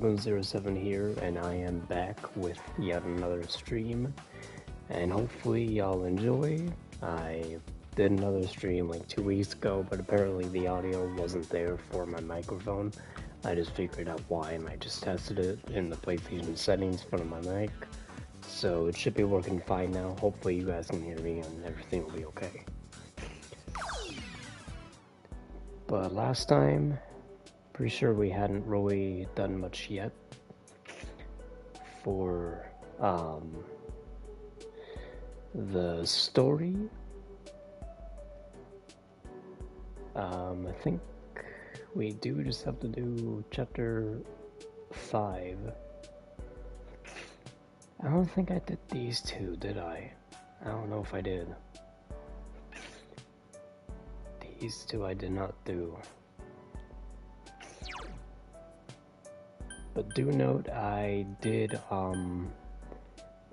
707 here, and I am back with yet another stream, and hopefully y'all enjoy. I did another stream like 2 weeks ago, but apparently the audio wasn't there for my microphone. I just figured out why, and I just tested it in the PlayStation settings for my mic, so it should be working fine now. Hopefully you guys can hear me and everything will be okay. But last time, pretty sure we hadn't really done much yet for the story. I think we do just have to do chapter 5. I don't think I did these two, did I? I don't know if I did. These two I did not do. But do note I did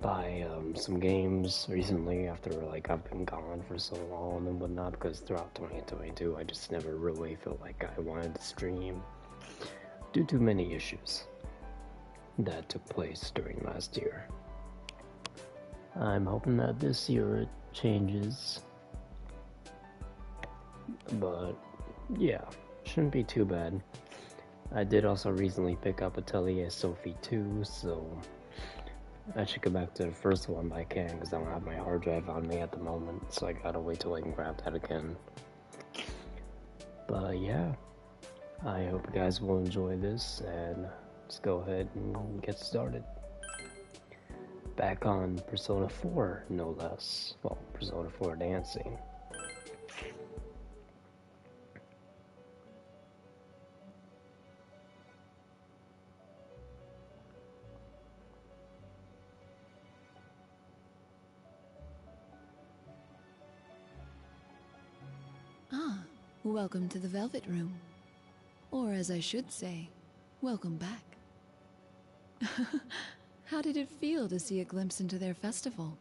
buy some games recently after like I've been gone for so long and whatnot, because throughout 2022 I just never really felt like I wanted to stream due to many issues that took place during last year. I'm hoping that this year it changes, but yeah, shouldn't be too bad. I did also recently pick up Atelier Sophie 2, so I should go back to the first one, but I can't because I don't have my hard drive on me at the moment, so I gotta wait till I can grab that again. But yeah, I hope you guys will enjoy this, and let's go ahead and get started. Back on Persona 4, no less. Well, Persona 4 Dancing. Welcome to the Velvet Room. Or as I should say, welcome back. How did it feel to see a glimpse into their festival?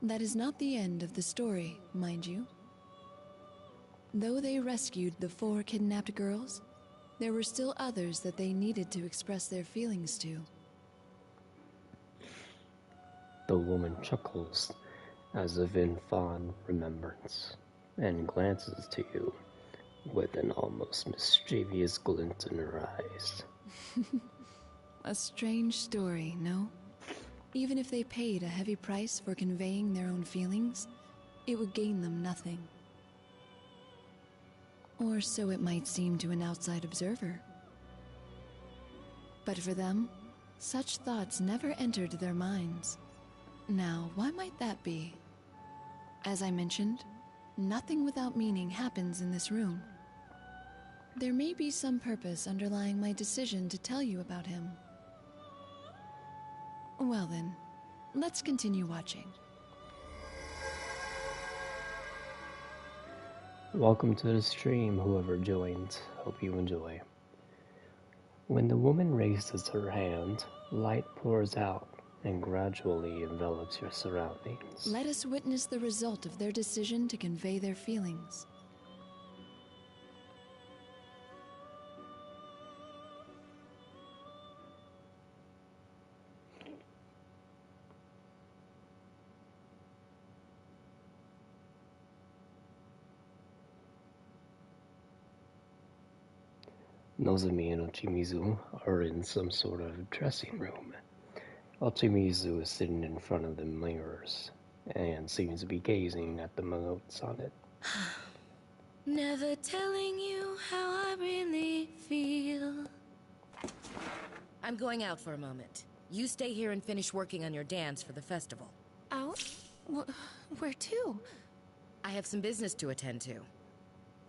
That is not the end of the story, mind you. Though they rescued the 4 kidnapped girls, there were still others that they needed to express their feelings to. The woman chuckles as if in fond remembrance, and glances to you with an almost mischievous glint in her eyes. A strange story, no? Even if they paid a heavy price for conveying their own feelings, it would gain them nothing. Or so it might seem to an outside observer. But for them, such thoughts never entered their minds. Now, why might that be? As I mentioned, nothing without meaning happens in this room. There may be some purpose underlying my decision to tell you about him. Well then, let's continue watching. Welcome to the stream, whoever joined. Hope you enjoy. When the woman raises her hand, light pours out and gradually envelops your surroundings. Let us witness the result of their decision to convey their feelings. Nozomi and Ochimizu are in some sort of dressing room. Ochimizu is sitting in front of the mirrors and seems to be gazing at the notes on it. Never telling you how I really feel. I'm going out for a moment. You stay here and finish working on your dance for the festival. Out? Where to? I have some business to attend to.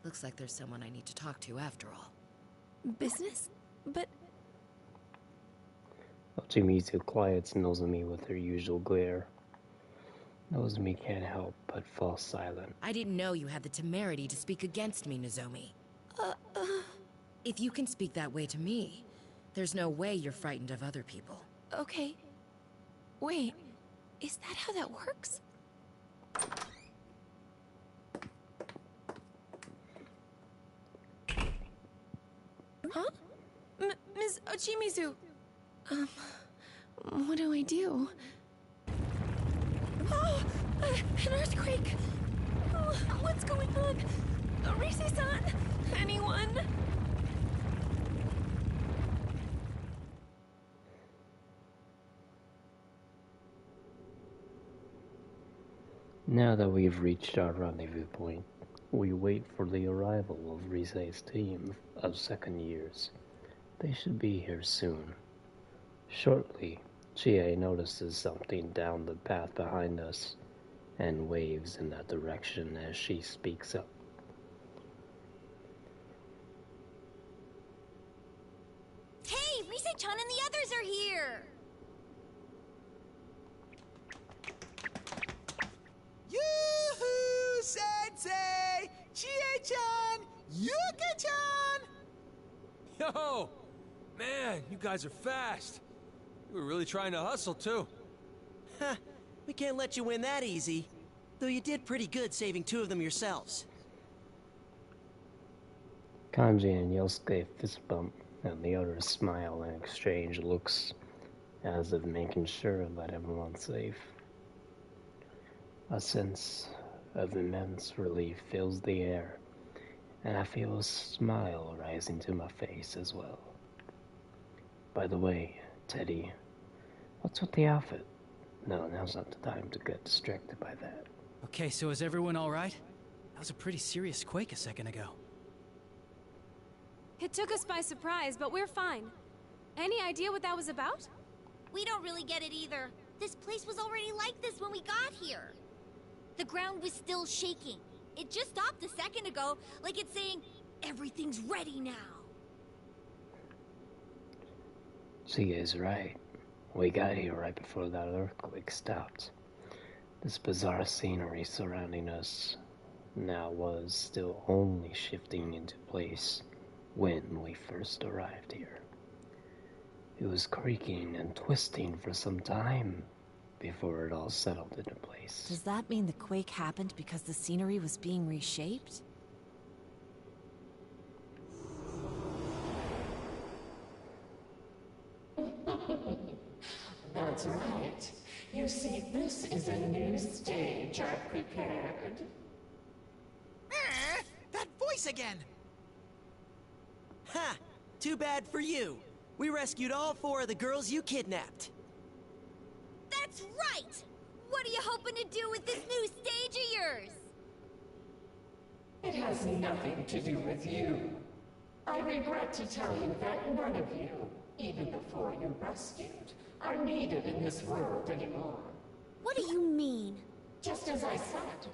Looks like there's someone I need to talk to after all. Business? But... Ochimizu quiets Nozomi with her usual glare. Nozomi can't help but fall silent. I didn't know you had the temerity to speak against me, Nozomi. If you can speak that way to me, there's no way you're frightened of other people. Okay. Wait, is that how that works? Huh? Ms. Ochimizu. What do I do? Oh! An earthquake! Oh, what's going on? Rise-san! Anyone? Now that we've reached our rendezvous point, we wait for the arrival of Rise's team of second years. They should be here soon. Shortly, Chie notices something down the path behind us and waves in that direction as she speaks up. Hey, Rise-chan and the others are here! Yoo-hoo, Sensei! Chie-chan! Yuka-chan! Yo! Man, you guys are fast. You were really trying to hustle, too. Ha! We can't let you win that easy. Though you did pretty good saving 2 of them yourselves. Kanji and Yosuke fist bump, and the others smile and exchange looks as if making sure that everyone's safe. A sense of immense relief fills the air, and I feel a smile rising to my face as well. By the way, Teddy, what's with the outfit? No, now's not the time to get distracted by that. Okay, so is everyone all right? That was a pretty serious quake a second ago. It took us by surprise, but we're fine. Any idea what that was about? We don't really get it either. This place was already like this when we got here. The ground was still shaking. It just stopped a second ago, like it's saying, everything's ready now. She is right. We got here right before that earthquake stopped. This bizarre scenery surrounding us now was still only shifting into place when we first arrived here. It was creaking and twisting for some time before it all settled into place. Does that mean the quake happened because the scenery was being reshaped? That's right. You see, this is a new stage I've prepared. That voice again! Ha! Too bad for you. We rescued all 4 of the girls you kidnapped. That's right! What are you hoping to do with this new stage of yours? It has nothing to do with you. I regret to tell you that none of you, even the 4 you rescued, are needed in this world anymore. What do you mean? Just as I said,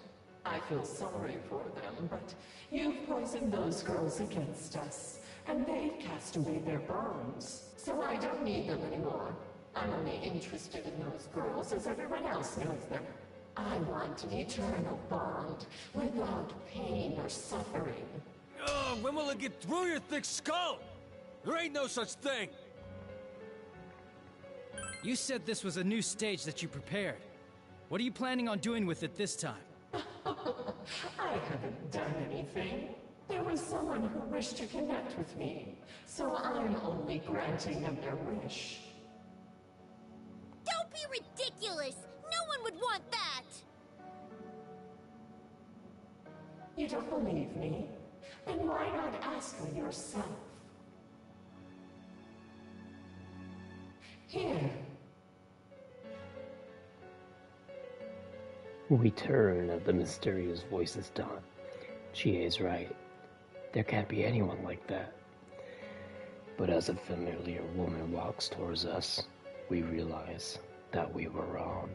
I feel sorry for them, but you've poisoned those girls against us, and they've cast away their bones, so I don't need them anymore. I'm only interested in those girls as everyone else knows them. I want an eternal bond without pain or suffering. Oh, when will it get through your thick skull? There ain't no such thing. You said this was a new stage that you prepared. What are you planning on doing with it this time? I haven't done anything. There was someone who wished to connect with me, so I'm only granting them their wish. Don't be ridiculous! No one would want that! You don't believe me? Then why not ask them yourself? Here. We turn as the mysterious voices dawn. Chie is right. There can't be anyone like that. But as a familiar woman walks towards us, we realize that we were wrong.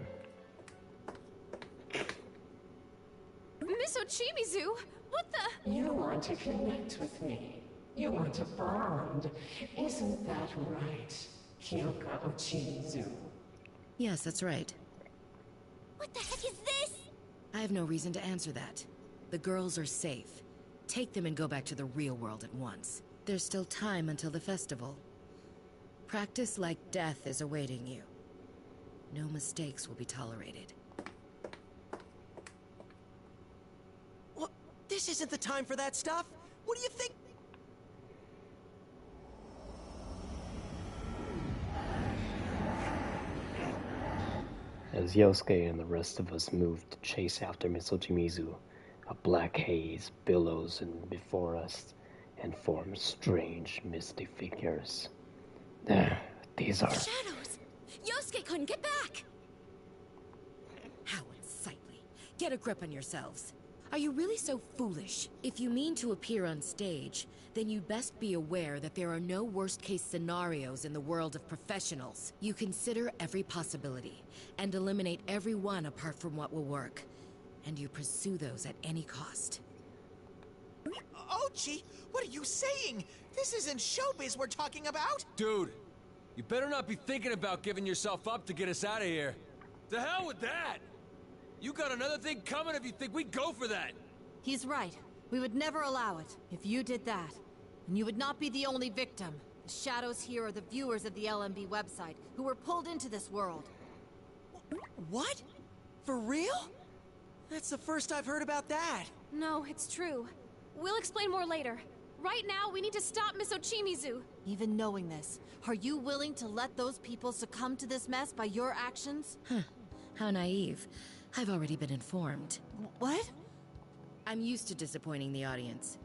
Miss Ochimizu, what the? You want to connect with me. You want to bond. Isn't that right, Kyoka Ochimizu? Yes, that's right. What the heck is this? I have no reason to answer that. The girls are safe. Take them and go back to the real world at once. There's still time until the festival. Practice like death is awaiting you. No mistakes will be tolerated. What? This isn't the time for that stuff. What do you think? As Yosuke and the rest of us moved to chase after Misochimizu, a black haze billows before us and forms strange, misty figures. These are... Shadows! Yosuke-kun, get back! How unsightly. Get a grip on yourselves. Are you really so foolish? If you mean to appear on stage, then you'd best be aware that there are no worst-case scenarios in the world of professionals. You consider every possibility, and eliminate every one apart from what will work. And you pursue those at any cost. Ochi, what are you saying? This isn't showbiz we're talking about! Dude, you better not be thinking about giving yourself up to get us out of here. The hell with that! You got another thing coming if you think we'd go for that! He's right. We would never allow it. If you did that, and you would not be the only victim. The shadows here are the viewers of the LMB website, who were pulled into this world. What? For real? That's the first I've heard about that. No, it's true. We'll explain more later. Right now, we need to stop Miss Ochimizu. Even knowing this, are you willing to let those people succumb to this mess by your actions? Huh. How naive. I've already been informed. What? I'm used to disappointing the audience.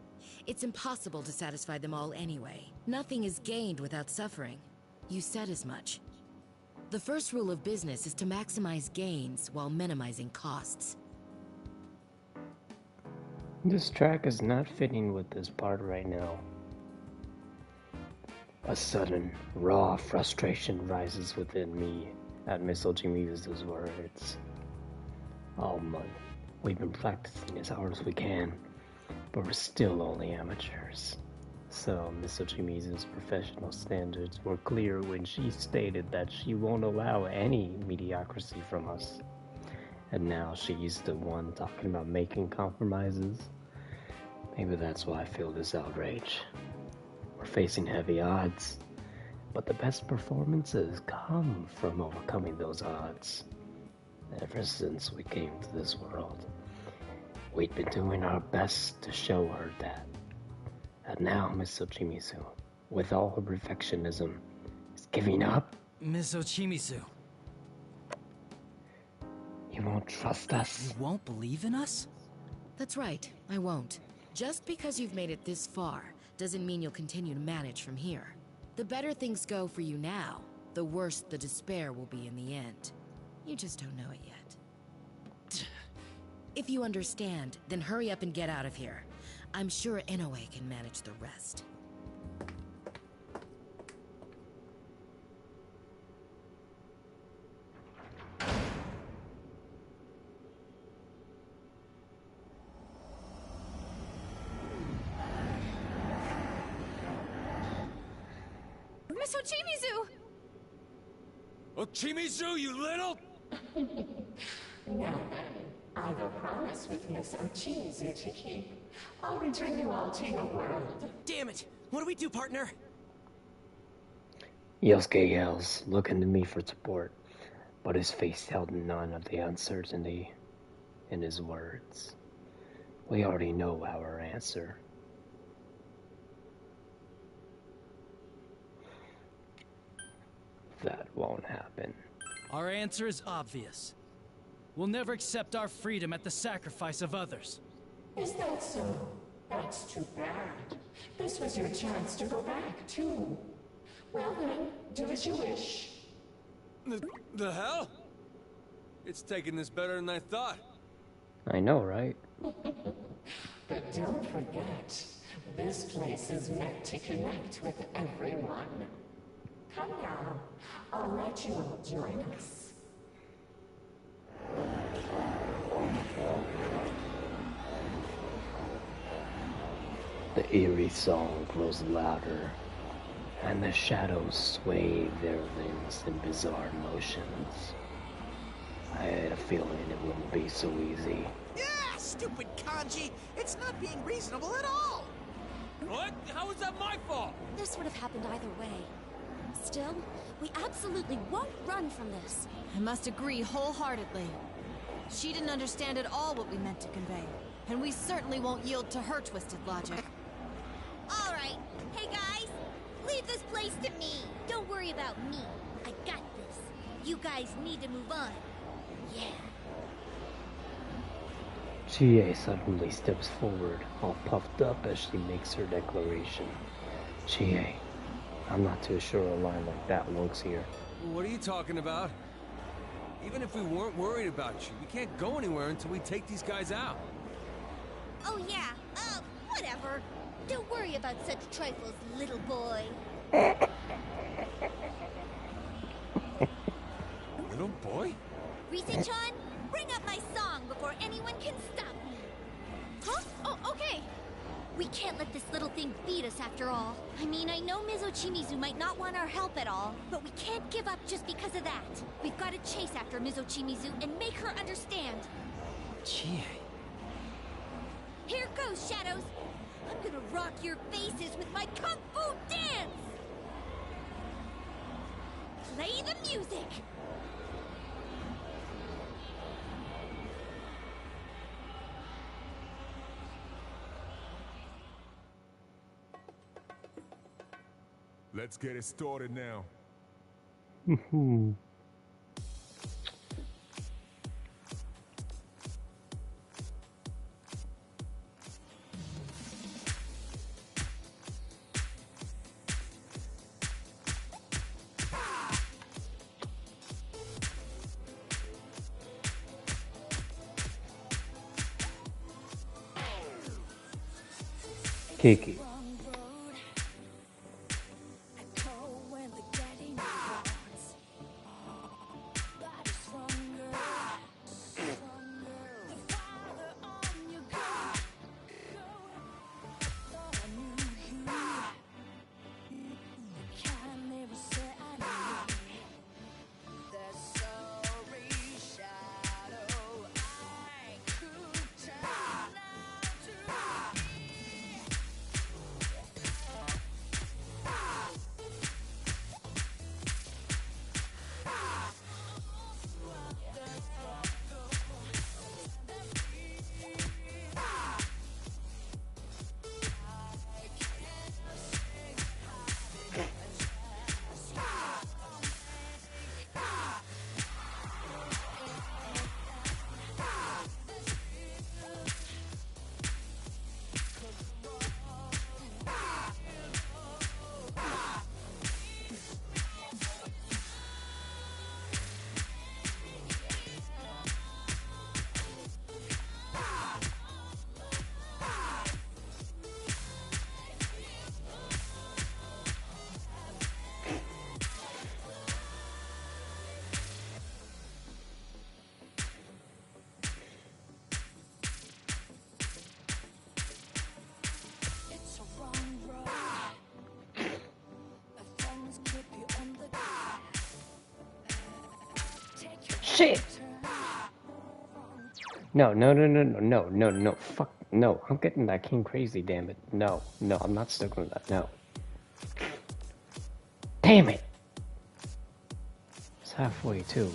It's impossible to satisfy them all anyway. Nothing is gained without suffering. You said as much. The first rule of business is to maximize gains while minimizing costs. This track is not fitting with this part right now. A sudden, raw frustration rises within me at Miss Ochimizu's words. All month, we've been practicing as hard as we can, but we're still only amateurs. So, Miss Ochimizu's professional standards were clear when she stated that she won't allow any mediocrity from us. And now she's the one talking about making compromises. Maybe that's why I feel this outrage. We're facing heavy odds, but the best performances come from overcoming those odds. Ever since we came to this world, we've been doing our best to show her that. And now Miss Ochimizu, with all her perfectionism, is giving up. Miss Ochimizu. You won't trust us? You won't believe in us? That's right, I won't. Just because you've made it this far doesn't mean you'll continue to manage from here. The better things go for you now, the worse the despair will be in the end. You just don't know it yet. If you understand, then hurry up and get out of here. I'm sure Inoue can manage the rest. Miss Ochimizu! Ochimizu, you little... Now then, I've a promise with Miss Ochimizu to keep. I'll return you all to your world. Damn it! What do we do, partner? Yosuke yells, looking to me for support, but his face held none of the uncertainty in his words. We already know our answer. That won't happen. Our answer is obvious. We'll never accept our freedom at the sacrifice of others. Is that so? That's too bad. This was your chance to go back, too. Well then, do as you wish. The hell? It's taking this better than I thought. I know, right? But don't forget, this place is meant to connect with everyone. Come now, I'll let you all join us. The eerie song grows louder, and the shadows sway their limbs in bizarre motions. I had a feeling it wouldn't be so easy. Yeah, stupid kanji! It's not being reasonable at all! What? How is that my fault? This would have happened either way. Still, we absolutely won't run from this. I must agree wholeheartedly. She didn't understand at all what we meant to convey, and we certainly won't yield to her twisted logic. All right. Hey, guys. Leave this place to me. Don't worry about me. I got this. You guys need to move on. yeah. GA suddenly steps forward, all puffed up as she makes her declaration. GA, I'm not too sure a line like that works here. What are you talking about? Even if we weren't worried about you, we can't go anywhere until we take these guys out. Oh yeah, whatever. Don't worry about such trifles, little boy. Little boy? Rise-chan, bring up my song before anyone can stop me. Huh? Oh, okay. We can't let this little thing beat us after all. I mean, I know Mizochimizu might not want our help at all, but we can't give up just because of that. We've got to chase after Mizochimizu and make her understand. Gee. Here goes, Shadows. I'm gonna rock your faces with my kung fu dance! Play the music! Let's get it started now. Kiki. Shit! No, fuck, no, I'm getting that king crazy, damn it. No, I'm not stuck with that, no. Damn it! It's halfway, too.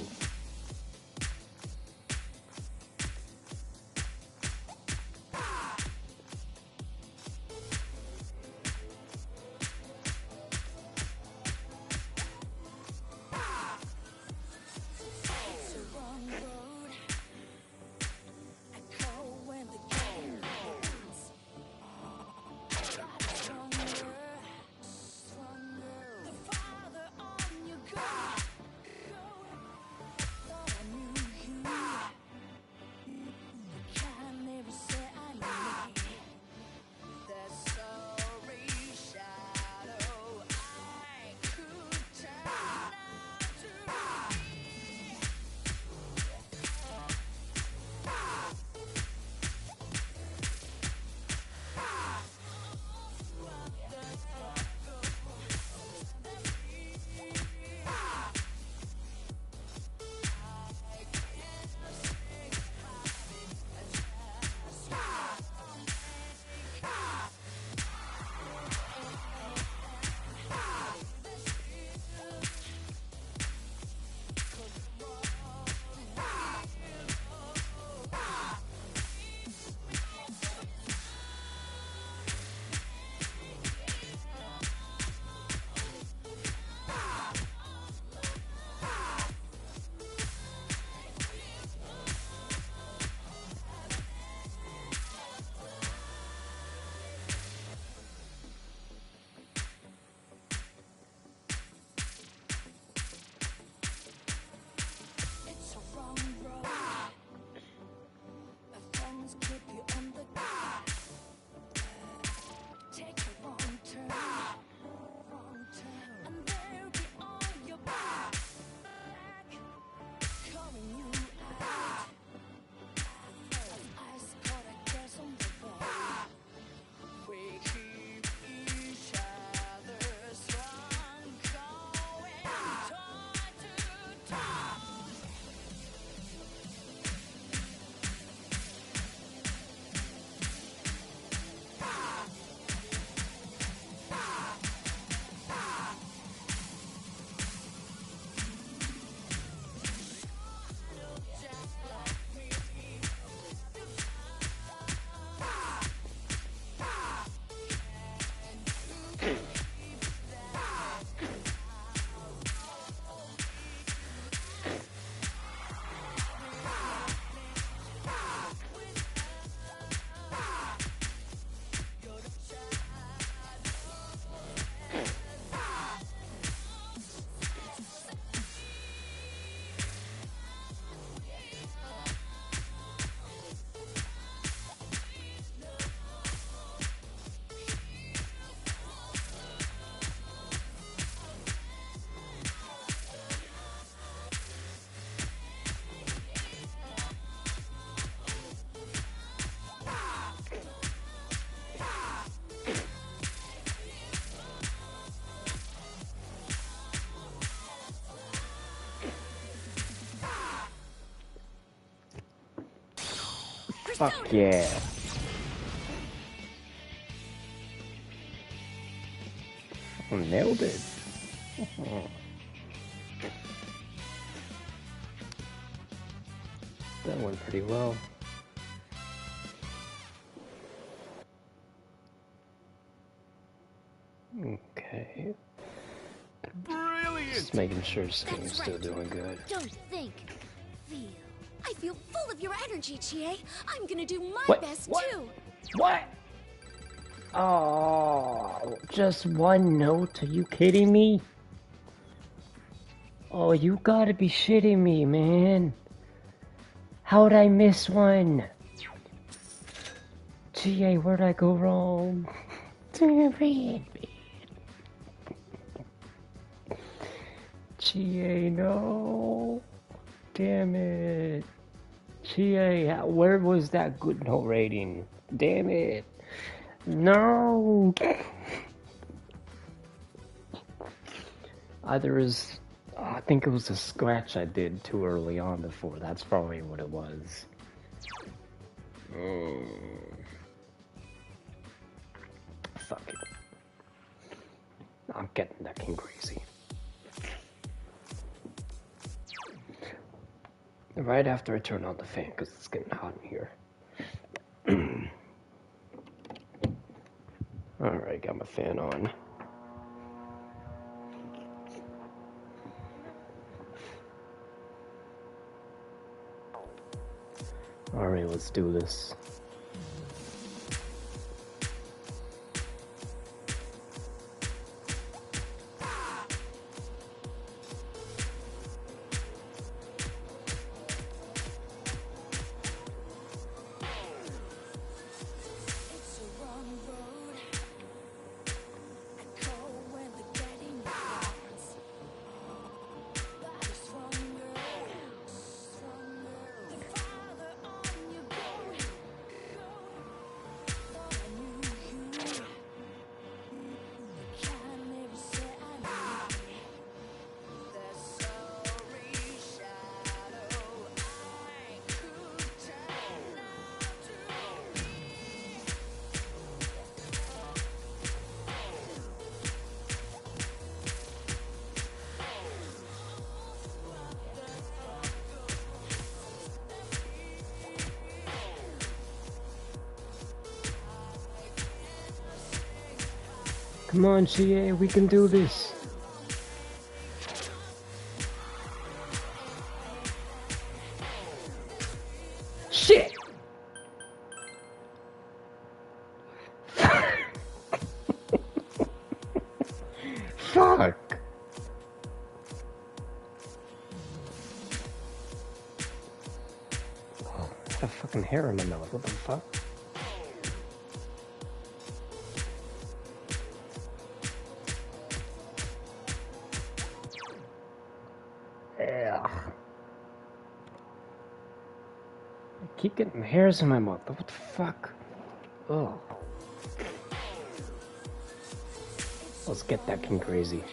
Fuck yeah. Nailed it. That went pretty well. Okay. Brilliant! Just making sure Skin's still doing good. Don't think. Feel. I feel full of your energy, Chie. I'm gonna do my What? best What? too. What? Oh, just one note? Are you kidding me? Oh, you gotta be shitting me, man. How'd I miss one? GA, where'd I go wrong? Damn it, man. GA, no. Damn it. GA, where was that good note rating? Damn it. No. Either is, I think it was a scratch I did too early on before. That's probably what it was. Fuck it. I'm getting that king crazy. Right after I turn on the fan, because it's getting hot in here. Alright, got my fan on. Alright, let's do this. Come on, GA, we can do this. Shit! Fuck! Oh, I got a fucking hair in my mouth, what the fuck? I keep getting hairs in my mouth. What the fuck? Oh. Let's get that king crazy.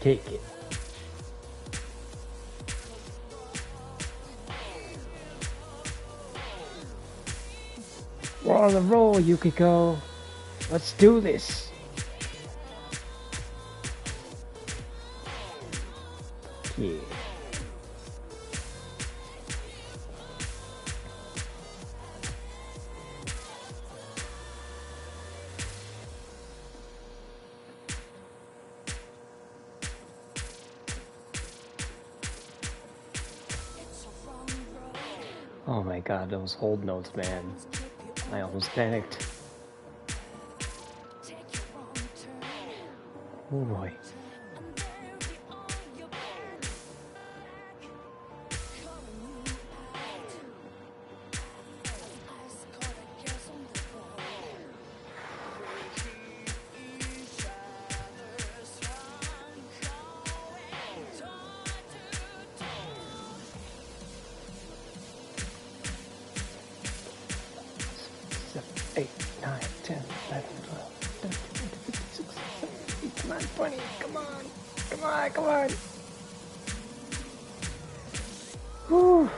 Take it. We're on the roll, Yukiko. Let's do this. Yeah. god, those hold notes, man. I almost panicked. Oh boy. Eight, 9, 10, 11, 12, 13, 14, 15, 16, 17, 18, 19, 20. Come on. Come on, come on. Whew.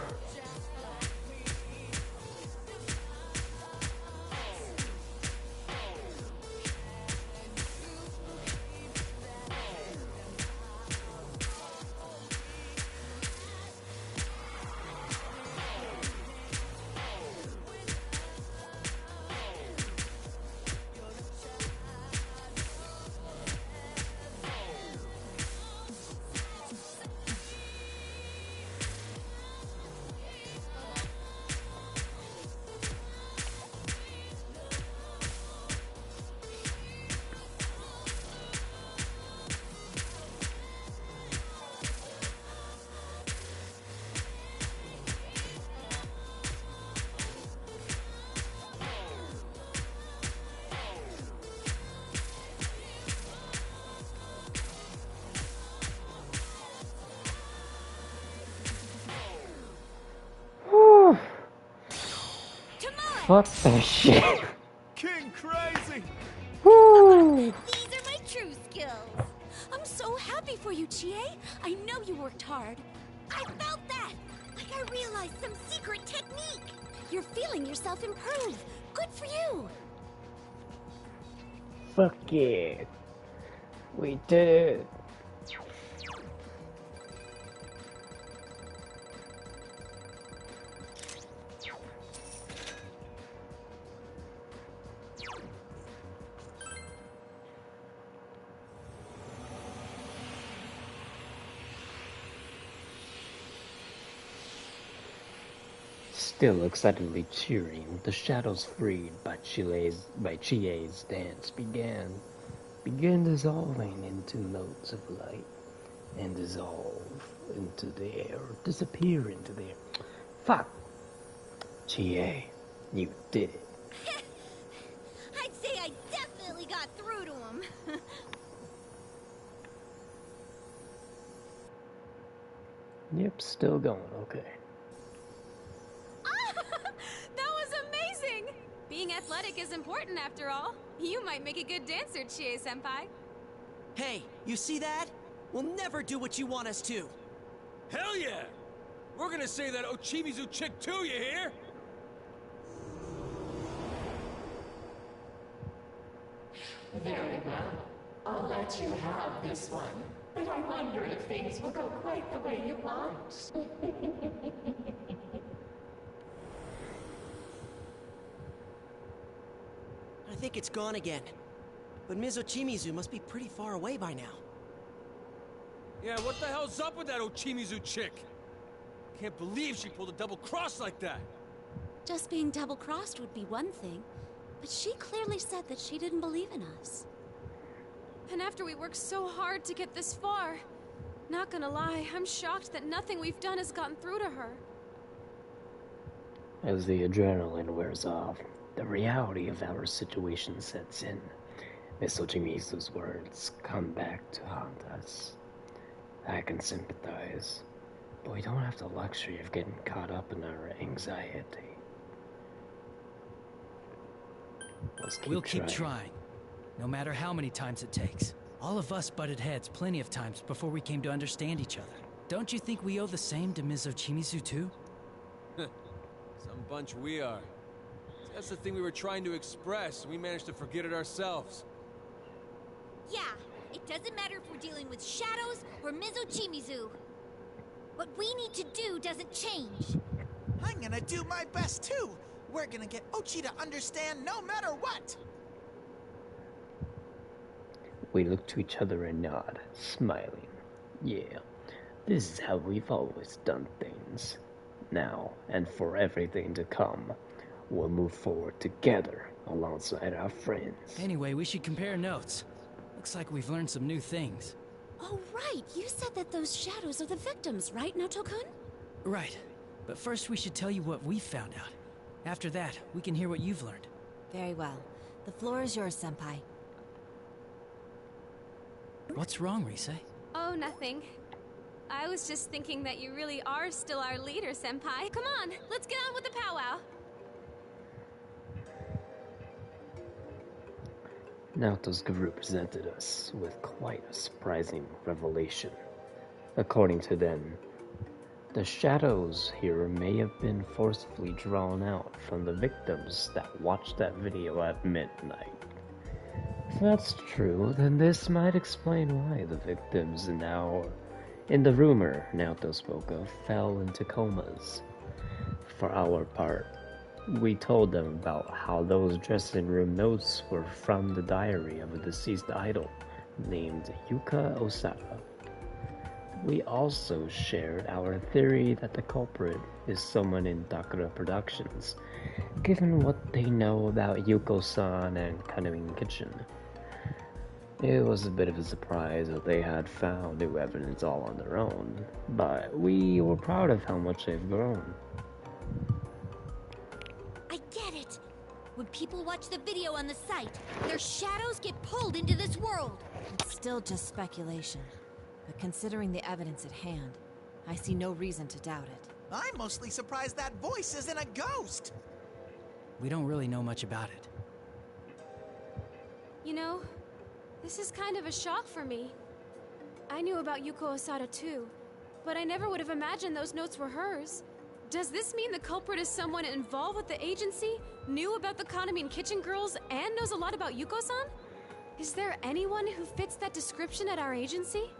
What the shit? King crazy! Woo! These are my true skills. I'm so happy for you, Chie. I know you worked hard. I felt that! Like I realized some secret technique. You're feeling yourself improve. Good for you. Fuck it. We did it. Still excitedly cheering, the shadows freed by Chie's dance began dissolving into motes of light, and dissolve into the air, disappear into the air. Fuck! Chie, you did it. I'd say I definitely got through to him. Yep, still going, okay. That was amazing! Being athletic is important after all. You might make a good dancer, Chie-senpai. Hey, you see that? We'll never do what you want us to. Hell yeah! We're gonna save that Ochimizu chick too, you hear? Very well. I'll let you have this one. But I wonder if things will go quite the way you want. I think it's gone again. But Ms. Ochimizu must be pretty far away by now. Yeah, what the hell's up with that Ochimizu chick? Can't believe she pulled a double cross like that. Just being double-crossed would be one thing, but she clearly said that she didn't believe in us. And after we worked so hard to get this far, not gonna lie, I'm shocked that nothing we've done has gotten through to her. As the adrenaline wears off, the reality of our situation sets in. Miss Ochimizu's words come back to haunt us. I can sympathize, but we don't have the luxury of getting caught up in our anxiety. We'll keep trying, no matter how many times it takes. All of us butted heads plenty of times before we came to understand each other. Don't you think we owe the same to Ms. Ochimizu too? Some bunch we are. That's the thing we were trying to express. We managed to forget it ourselves. Yeah, it doesn't matter if we're dealing with shadows or Ms. Ochimizu. What we need to do doesn't change. I'm gonna do my best too. We're gonna get Ochi to understand no matter what. We look to each other and nod, smiling. Yeah, this is how we've always done things. now, and for everything to come. We'll move forward together, alongside our friends. Anyway, we should compare notes. Looks like we've learned some new things. Oh, right. You said that those shadows are the victims, right, Noto-kun? Right. But first we should tell you what we've found out. After that, we can hear what you've learned. Very well. The floor is yours, Senpai. What's wrong, Rise? Oh, nothing. I was just thinking that you really are still our leader, Senpai. Come on, let's get on with the powwow. Naoto's group presented us with quite a surprising revelation. According to them, the shadows here may have been forcibly drawn out from the victims that watched that video at midnight. If that's true, then this might explain why the victims now, in the rumor Naoto spoke of, fell into comas. For our part, we told them about how those dressing room notes were from the diary of a deceased idol named Yuka Osada. We also shared our theory that the culprit is someone in Dakura Productions, given what they know about Yuko-san and Kanuin Kitchen. It was a bit of a surprise that they had found new evidence all on their own, but we were proud of how much they've grown. I get it! When people watch the video on the site, their shadows get pulled into this world! It's still just speculation. But considering the evidence at hand, I see no reason to doubt it. I'm mostly surprised that voice isn't a ghost! We don't really know much about it. You know, this is kind of a shock for me. I knew about Yuko Osada too, but I never would have imagined those notes were hers. Does this mean the culprit is someone involved with the agency, knew about the Kanuin Kitchen girls, and knows a lot about Yuko-san? Is there anyone who fits that description at our agency?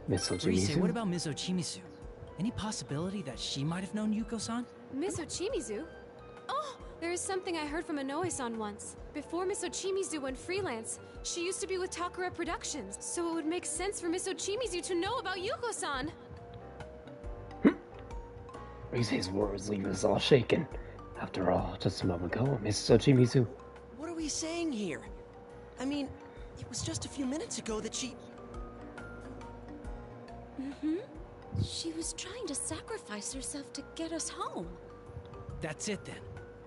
Miss Rise, Ochimizu? what about Ms. Ochimizu? Any possibility that she might have known Yuko-san? Miss Ochimizu? Oh, there is something I heard from Inoue-san once. Before Miss Ochimizu went freelance, she used to be with Takara Productions, so it would make sense for Miss Ochimizu to know about Yuko-san. Rise's words leave us all shaken. After all, just a moment ago, Miss Ochimizu. What are we saying here? I mean, it was just a few minutes ago that she... She was trying to sacrifice herself to get us home. That's it then.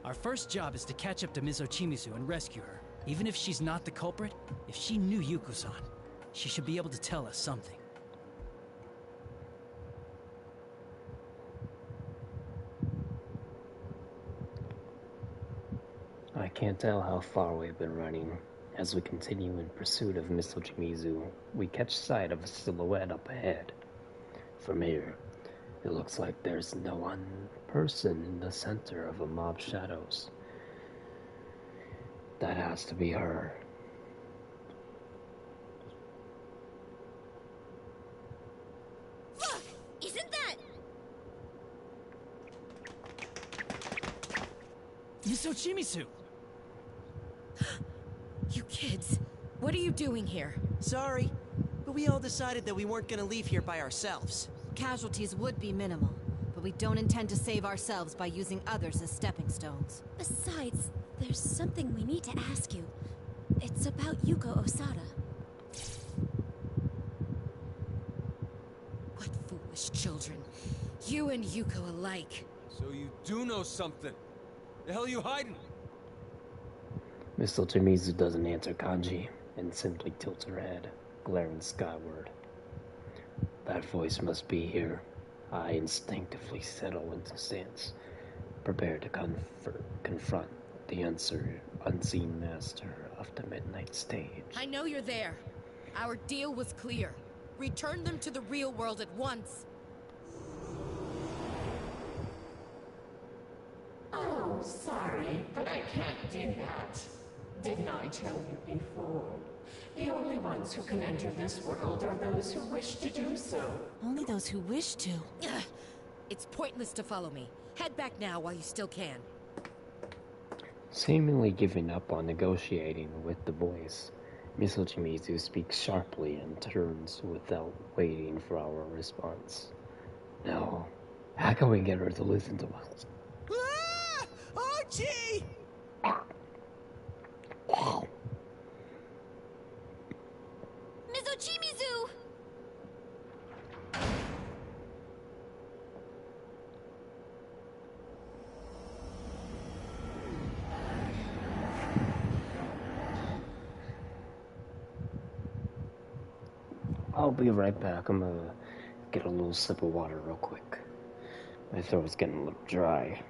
Our first job is to catch up to Ms. Ochimizu and rescue her. Even if she's not the culprit, if she knew Yuko-san, she should be able to tell us something. I can't tell how far we've been running. As we continue in pursuit of Miss Ochimizu, we catch sight of a silhouette up ahead. From here, it looks like there's no one person in the center of a mob shadows. That has to be her. Look! Isn't that... Ms. Ochimizu! You kids, what are you doing here? Sorry, but we all decided that we weren't gonna leave here by ourselves. Casualties would be minimal, but we don't intend to save ourselves by using others as stepping stones. Besides, there's something we need to ask you. It's about Yuko Osada. What foolish children. You and Yuko alike. So you do know something. The hell are you hiding? Miss Ochimizu doesn't answer kanji and simply tilts her head, glaring skyward. That voice must be here. I instinctively settle into stance, prepared to confront the unseen master of the Midnight Stage. I know you're there. Our deal was clear. Return them to the real world at once. Oh, sorry, but I can't do that. Didn't I tell you before? The only ones who can enter this world are those who wish to do so. Only those who wish to. Ugh. It's pointless to follow me. Head back now while you still can. Seemingly giving up on negotiating with the voice, Miss Ochimizu speaks sharply and turns without waiting for our response. No. How can we get her to listen to us? Ah! Oh, gee! Mizochimizu! I'll be right back. I'm gonna get a little sip of water real quick. My throat's getting a little dry.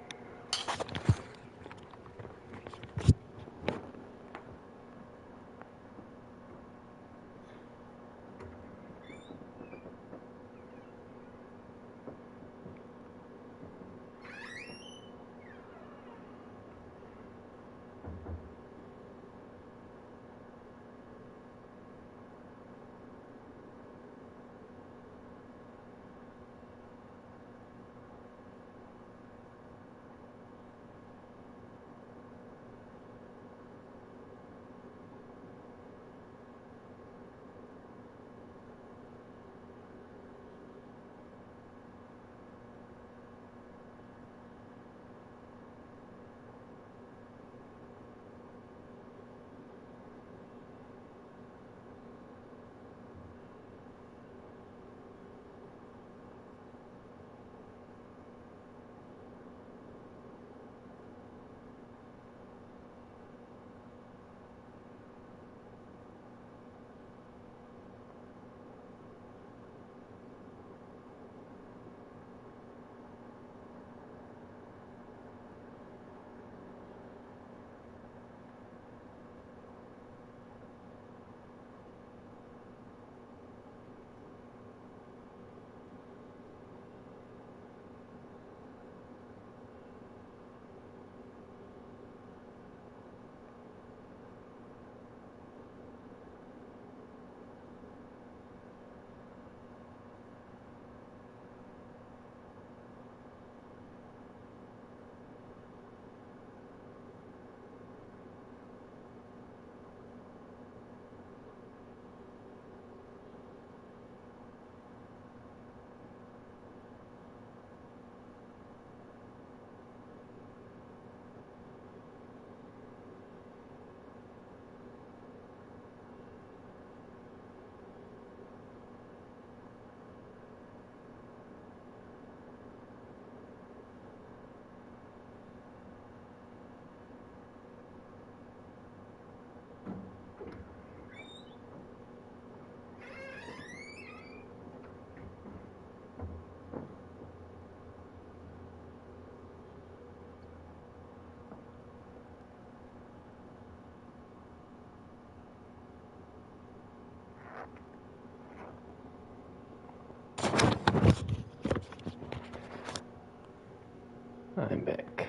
I'm back.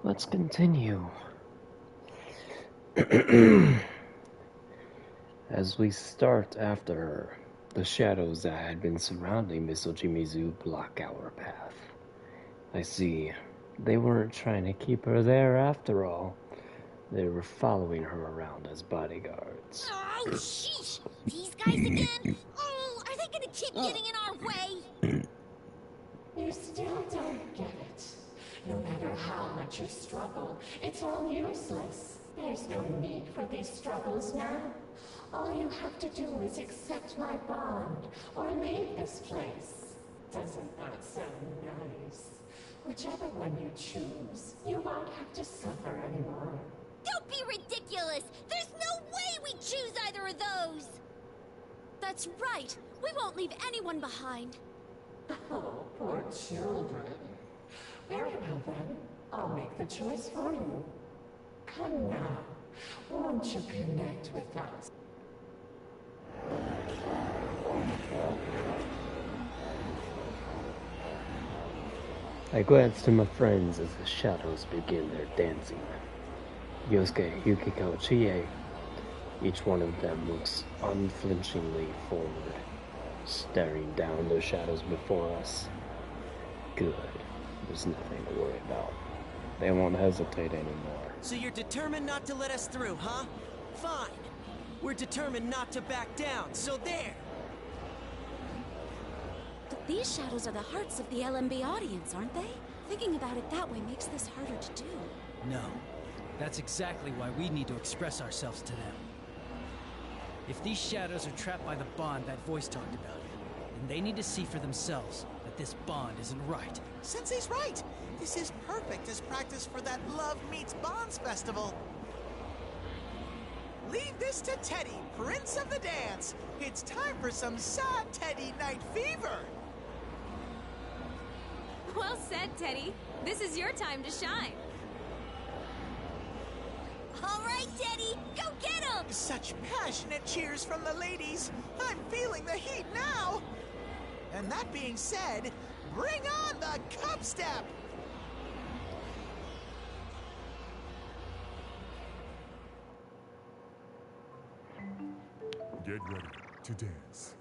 Let's continue. As we start after her, the shadows that had been surrounding Mizochimizu block our path. I see. They weren't trying to keep her there after all. They were following her around as bodyguards. Oh, sheesh! These guys again? Oh, are they gonna keep getting in our way? You still don't get it. No matter how much you struggle, it's all useless. There's no need for these struggles now. All you have to do is accept my bond, or leave this place. Doesn't that sound nice? Whichever one you choose, you won't have to suffer anymore. Don't be ridiculous! There's no way we choose either of those! That's right. We won't leave anyone behind. Oh, poor children. Very well then, I'll make the choice for you. Come now, won't you connect with us? I glance to my friends as the shadows begin their dancing. Yosuke, Yukiko, Chie, each one of them looks unflinchingly forward, staring down the shadows before us. Good. There's nothing to worry about. They won't hesitate anymore. So you're determined not to let us through, huh? Fine. We're determined not to back down, so there! These shadows are the hearts of the LMB audience, aren't they? Thinking about it that way makes this harder to do. No. That's exactly why we need to express ourselves to them. If these shadows are trapped by the bond that voice talked about, then they need to see for themselves that this bond isn't right. Sensei's right. This is perfect as practice for that Love Meets Bonds festival. Leave this to Teddy, Prince of the Dance. It's time for some sad Teddy night fever. Well said, Teddy. This is your time to shine. All right, Teddy, go get him! Such passionate cheers from the ladies. I'm feeling the heat now. And that being said, bring on the cup step. Get ready to dance.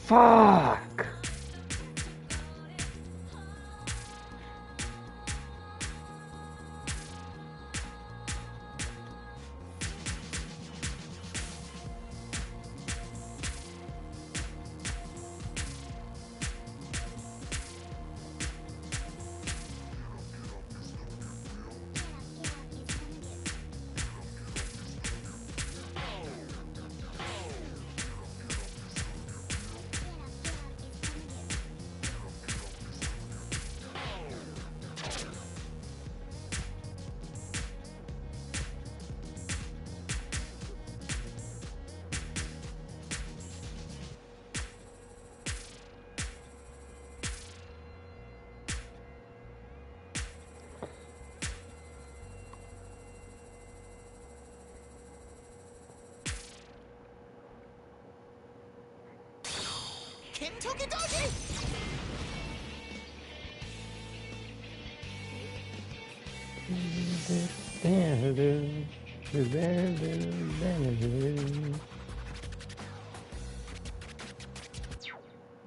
Fuck! Tokidoki!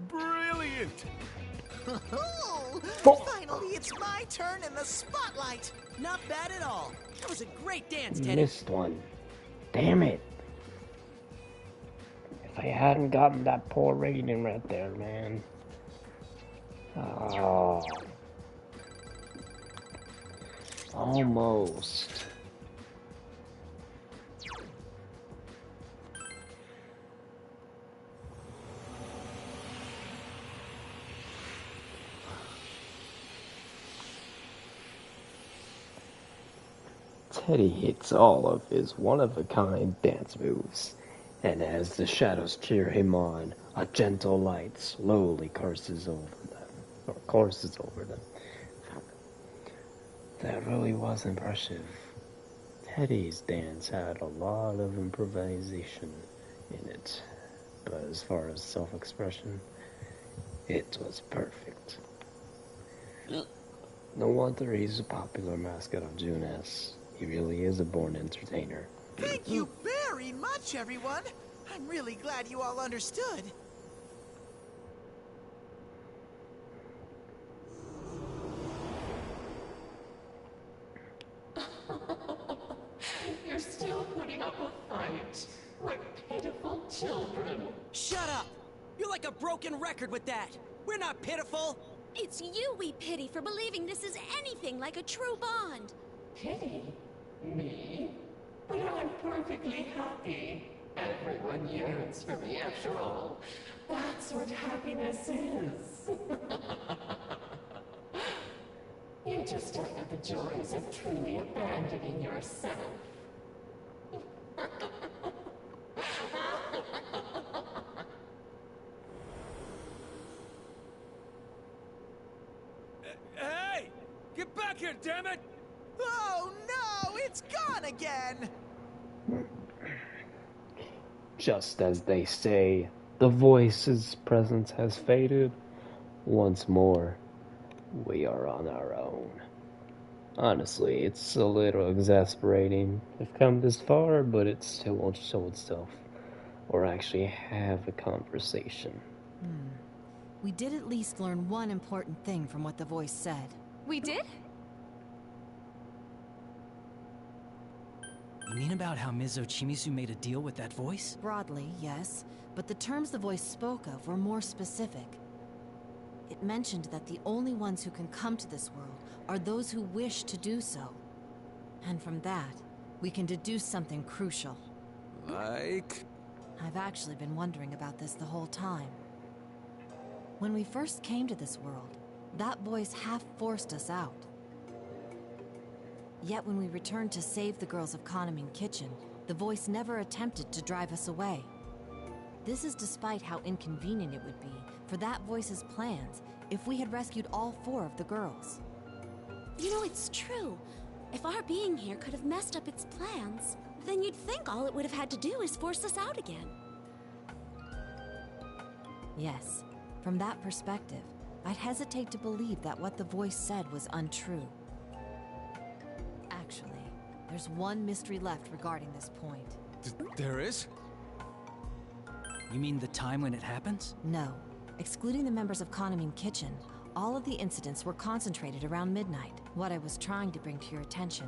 Brilliant! Finally, it's my turn in the spotlight! Not bad at all. That was a great dance, Teddy. Missed one. Damn it. If I hadn't gotten that poor rating right there, man. Oh. Almost. Teddy hits all of his one-of-a-kind dance moves, and as the shadows cheer him on, a gentle light slowly courses over them. That really was impressive. Teddy's dance had a lot of improvisation in it, but as far as self-expression, it was perfect. No wonder he's a popular mascot of Junes. He really is a born entertainer. Thank you very much, everyone! I'm really glad you all understood. You're still putting up a fight. We're pitiful children. Shut up! You're like a broken record with that. We're not pitiful. It's you we pity for believing this is anything like a true bond. Pity? Me? But I'm perfectly happy. Everyone yearns for me after all. That's what happiness is. You just don't know the joys of truly abandoning yourself. Hey! Get back here, damn it! Oh no, it's gone again! Just as they say, the voice's presence has faded. Once more, we are on our own. Honestly, it's a little exasperating. We've come this far, but it still won't show itself. Or actually have a conversation. We did at least learn one important thing from what the voice said. We did? You mean about how Ms. Ochimizu made a deal with that voice? Broadly, yes, but the terms the voice spoke of were more specific. It mentioned that the only ones who can come to this world are those who wish to do so. And from that, we can deduce something crucial. Like? I've actually been wondering about this the whole time. When we first came to this world, that voice half forced us out. Yet when we returned to save the girls of Kahneman Kitchen, the voice never attempted to drive us away. This is despite how inconvenient it would be for that voice's plans if we had rescued all 4 of the girls. You know, it's true. If our being here could have messed up its plans, then you'd think all it would have had to do is force us out again. Yes, from that perspective, I'd hesitate to believe that what the voice said was untrue. Actually, there's one mystery left regarding this point. There is? You mean the time when it happens? No. Excluding the members of Kahneman Kitchen, all of the incidents were concentrated around midnight. What I was trying to bring to your attention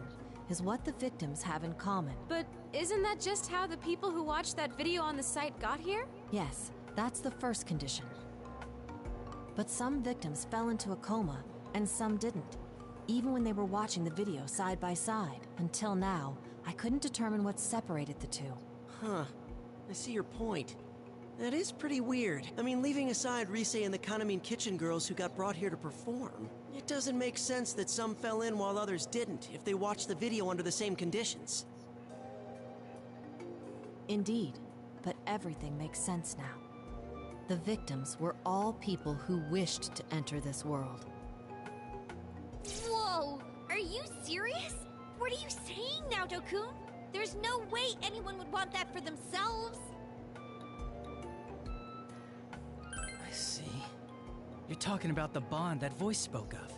is what the victims have in common. But isn't that just how the people who watched that video on the site got here? Yes, that's the first condition. But some victims fell into a coma, and some didn't, even when they were watching the video side by side. Until now, I couldn't determine what separated the two. Huh. I see your point. That is pretty weird. I mean, leaving aside Rise and the Kahneman Kitchen girls who got brought here to perform, it doesn't make sense that some fell in while others didn't if they watched the video under the same conditions. Indeed, but everything makes sense now. The victims were all people who wished to enter this world. Whoa! Are you serious? What are you saying now, Dokun? There's no way anyone would want that for themselves. I see. You're talking about the bond that voice spoke of.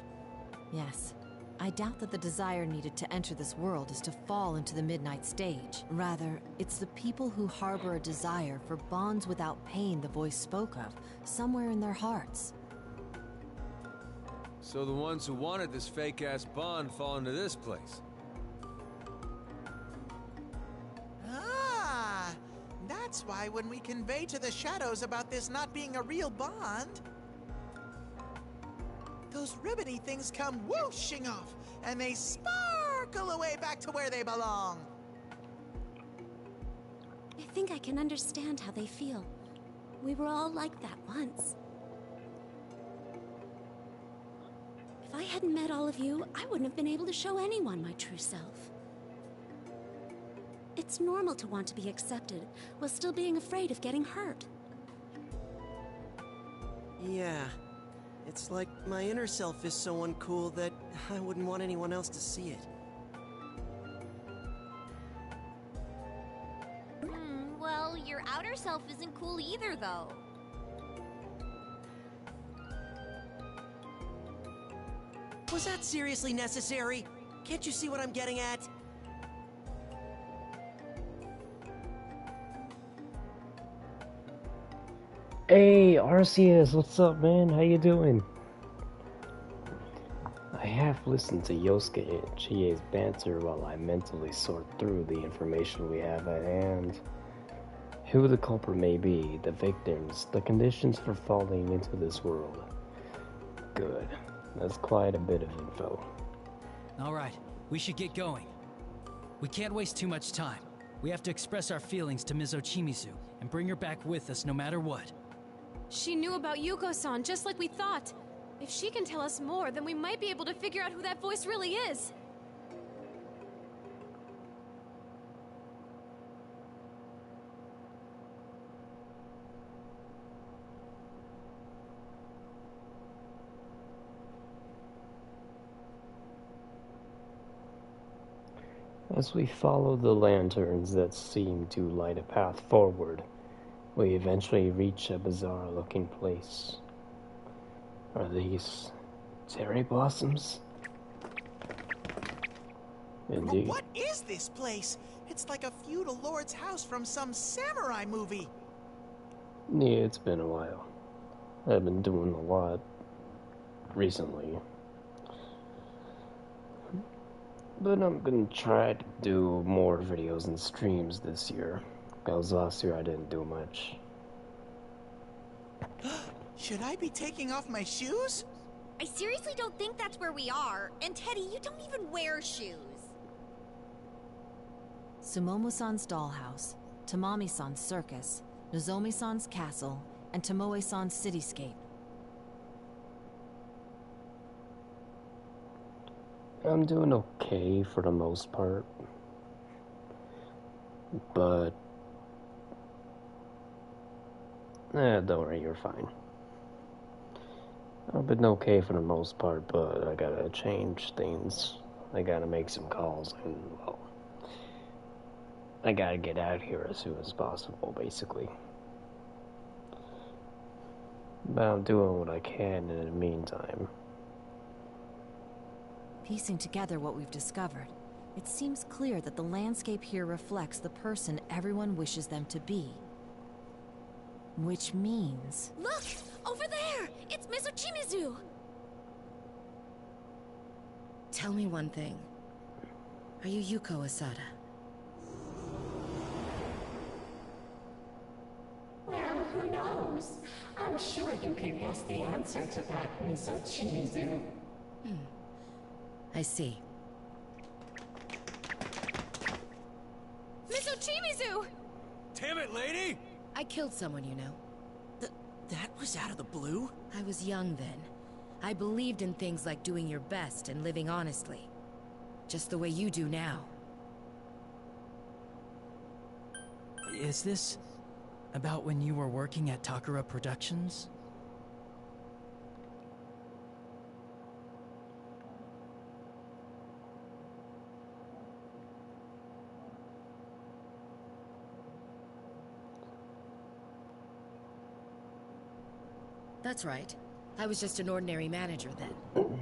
Yes. I doubt that the desire needed to enter this world is to fall into the midnight stage. Rather, it's the people who harbor a desire for bonds without pain the voice spoke of, somewhere in their hearts. So the ones who wanted this fake-ass bond fall into this place. Ah, that's why when we convey to the shadows about this not being a real bond, those ribbony things come whooshing off, and they sparkle away back to where they belong. I think I can understand how they feel. We were all like that once. If I hadn't met all of you, I wouldn't have been able to show anyone my true self. It's normal to want to be accepted, while still being afraid of getting hurt. Yeah. It's like my inner self is so uncool that I wouldn't want anyone else to see it. Well, your outer self isn't cool either, though. Was that seriously necessary? Can't you see what I'm getting at? Hey, Arceus, what's up, man? How you doing? I half listened to Yosuke and Chie's banter while I mentally sort through the information we have at hand. Who the culprit may be, the victims, the conditions for falling into this world. Good. That's quite a bit of info. Alright, we should get going. We can't waste too much time. We have to express our feelings to Ms. Ochimizu and bring her back with us no matter what. She knew about Yuko-san just like we thought. If she can tell us more, then we might be able to figure out who that voice really is. As we follow the lanterns that seem to light a path forward, we eventually reach a bizarre-looking place. Are these cherry blossoms? Indeed. What is this place? It's like a feudal lord's house from some samurai movie. Yeah, it's been a while. I've been doing a lot recently. But I'm gonna try to do more videos and streams this year. Because last year I didn't do much. Should I be taking off my shoes? I seriously don't think that's where we are. And Teddy, you don't even wear shoes. Sumomo-san's dollhouse, Tamami-san's circus, Nozomi-san's castle, and Tomoe-san's cityscape. I'm doing okay for the most part. But don't worry, you're fine. I've been okay for the most part, but I gotta change things. I gotta make some calls, and, well, I gotta get out of here as soon as possible, basically. But I'm doing what I can in the meantime. Piecing together what we've discovered, it seems clear that the landscape here reflects the person everyone wishes them to be. Which means... Look! Over there! It's Ms. Ochimizu! Tell me one thing. Are you Yuko Asada? Well, who knows? I'm sure you can guess the answer to that, Ms. Ochimizu. I see. Ms. Ochimizu! Damn it, lady! I killed someone, you know. That was out of the blue? I was young then. I believed in things like doing your best and living honestly. Just the way you do now. Is this about when you were working at Takara Productions? That's right. I was just an ordinary manager then.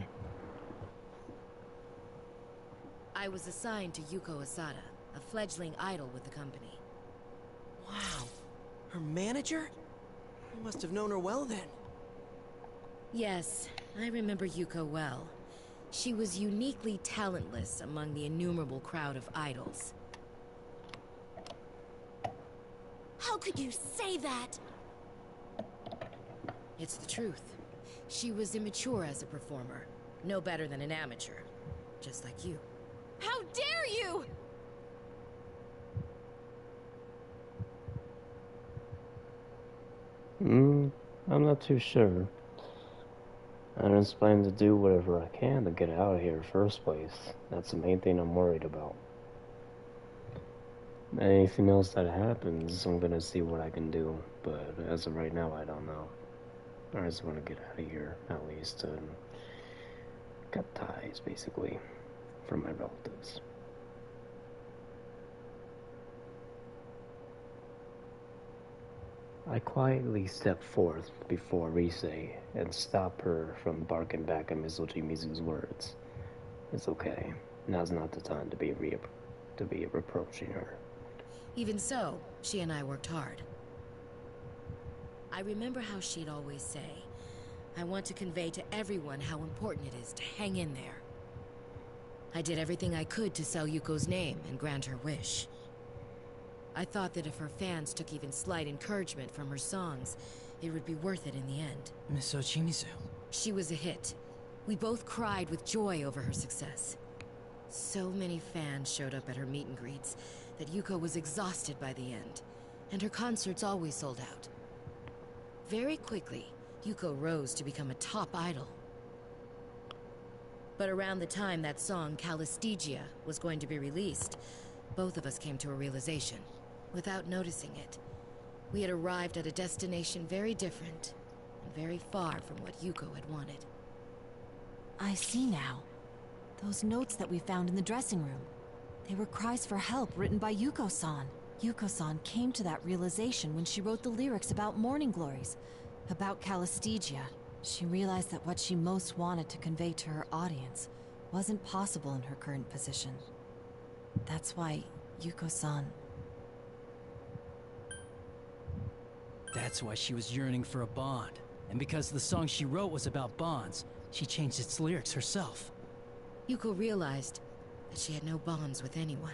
I was assigned to Yuko Asada, a fledgling idol with the company. Wow. Her manager? You must have known her well then. Yes, I remember Yuko well. She was uniquely talentless among the innumerable crowd of idols. How could you say that? It's the truth. She was immature as a performer. No better than an amateur. Just like you. How dare you! I'm not too sure. I'm just planning to do whatever I can to get out of here in the first place. That's the main thing I'm worried about. Anything else that happens, I'm gonna see what I can do. But as of right now, I don't know. I just want to get out of here, at least, and cut ties, basically, from my relatives. I quietly step forth before Rise and stop her from barking back at Mizuchi's words. It's okay. Now's not the time to be reproaching her. Even so, she and I worked hard. I remember how she'd always say, I want to convey to everyone how important it is to hang in there. I did everything I could to sell Yuko's name and grant her wish. I thought that if her fans took even slight encouragement from her songs, it would be worth it in the end. Miss Ochimizu. She was a hit. We both cried with joy over her success. So many fans showed up at her meet and greets that Yuko was exhausted by the end, and her concerts always sold out. Very quickly, Yuko rose to become a top idol. But around the time that song, Calistegia, was going to be released, both of us came to a realization. Without noticing it, we had arrived at a destination very different, and very far from what Yuko had wanted. I see now. Those notes that we found in the dressing room. They were cries for help written by Yuko-san. Yuko-san came to that realization when she wrote the lyrics about Morning Glories, about Calistegia. She realized that what she most wanted to convey to her audience wasn't possible in her current position. That's why Yuko-san... That's why she was yearning for a bond. And because the song she wrote was about bonds, she changed its lyrics herself. Yuko realized that she had no bonds with anyone.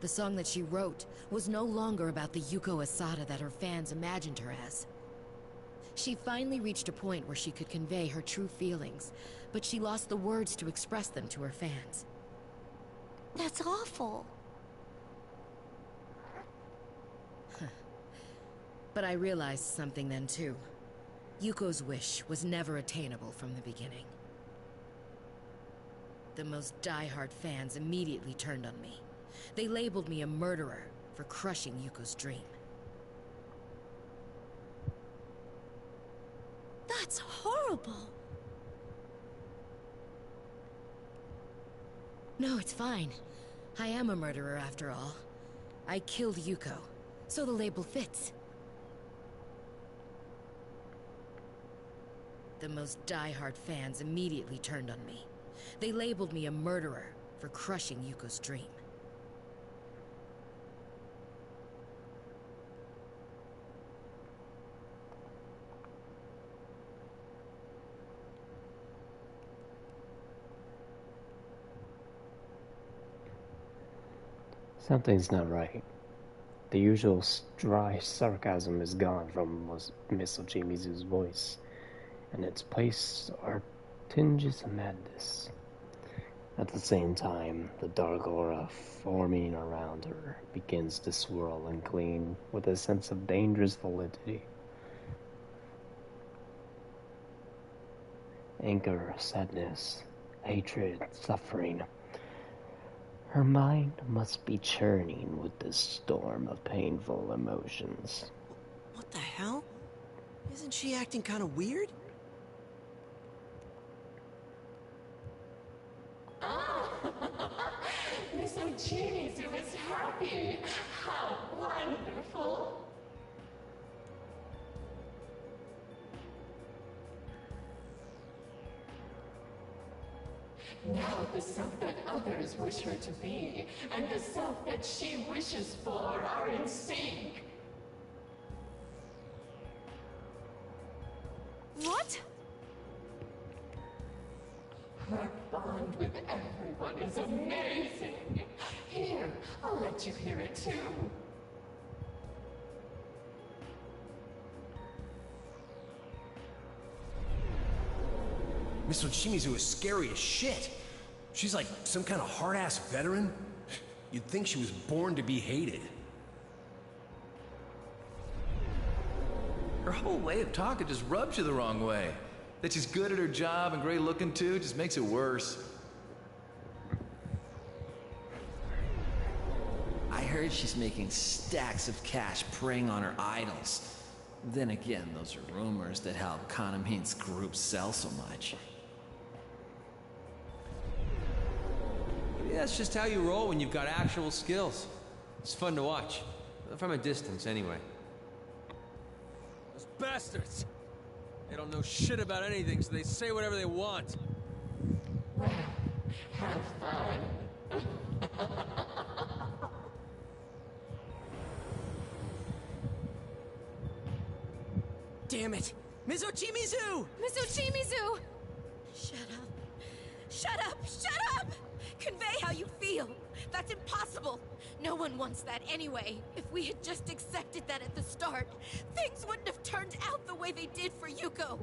The song that she wrote was no longer about the Yuko Asada that her fans imagined her as. She finally reached a point where she could convey her true feelings, but she lost the words to express them to her fans. That's awful. But I realized something then too. Yuko's wish was never attainable from the beginning. The most die-hard fans immediately turned on me. They labeled me a murderer for crushing Yuko's dream. That's horrible. No, it's fine. I am a murderer after all. I killed Yuko, so the label fits. The most die-hard fans immediately turned on me. They labeled me a murderer for crushing Yuko's dream. Something's not right. The usual dry sarcasm is gone from Miss Ochimizu's voice, and its place are tinges of madness. At the same time, the dark aura forming around her begins to swirl and clean with a sense of dangerous validity. Anger, sadness, hatred, suffering. Her mind must be churning with this storm of painful emotions. What the hell? Isn't she acting kind of weird? Miss Ochimizu is happy. How wonderful. Now the self that others wish her to be, and the self that she wishes for are in sync. What? Her bond with everyone is amazing. Here, I'll let you hear it too. Miss Ochimizu is scary as shit. She's like some kind of hard-ass veteran. You'd think she was born to be hated. Her whole way of talking just rubs you the wrong way. That she's good at her job and great looking too just makes it worse. I heard she's making stacks of cash preying on her idols. Then again, those are rumors that help Kanamin's group sell so much. Yeah, that's just how you roll when you've got actual skills. It's fun to watch. From a distance, anyway. Those bastards! They don't know shit about anything, so they say whatever they want. Well, have fun. Damn it! Ms. Ochimizu! Miss Ochimizu! Shut up. Shut up! Shut up! Convey how you feel. That's impossible. No one wants that anyway. If we had just accepted that at the start, things wouldn't have turned out the way they did for Yuko.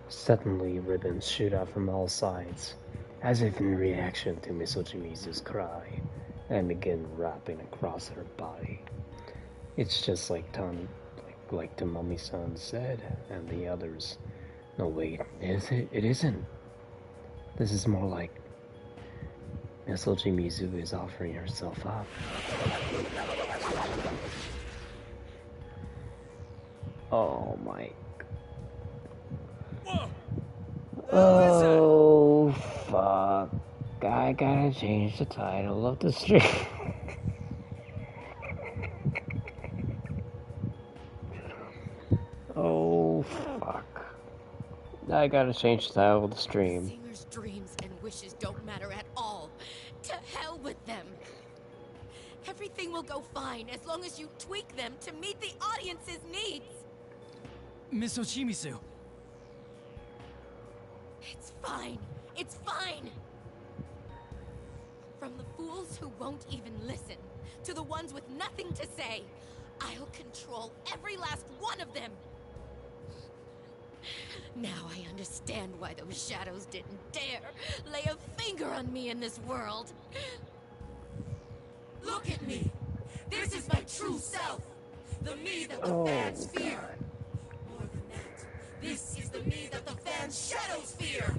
Suddenly, ribbons shoot out from all sides, as if in reaction to Miss Ochimizu's cry, and begin wrapping across her body. It's just like Tamami-san said, and the others. No, wait, is it? It isn't. This is more like Miss Ochimizu is offering herself up. Oh my. Oh fuck. I gotta change the title of the stream. Oh fuck. I gotta change the title of the stream. Singers' dreams and wishes don't matter at all. To hell with them. Everything will go fine as long as you tweak them to meet the audience's needs. Miss Ochimizu. It's fine. It's fine. From the fools who won't even listen, to the ones with nothing to say, I'll control every last one of them. Now I understand why those shadows didn't dare lay a finger on me in this world. Look at me. This is my true self. The me that the fans fear. More than that, this is the me that the fans' shadows fear.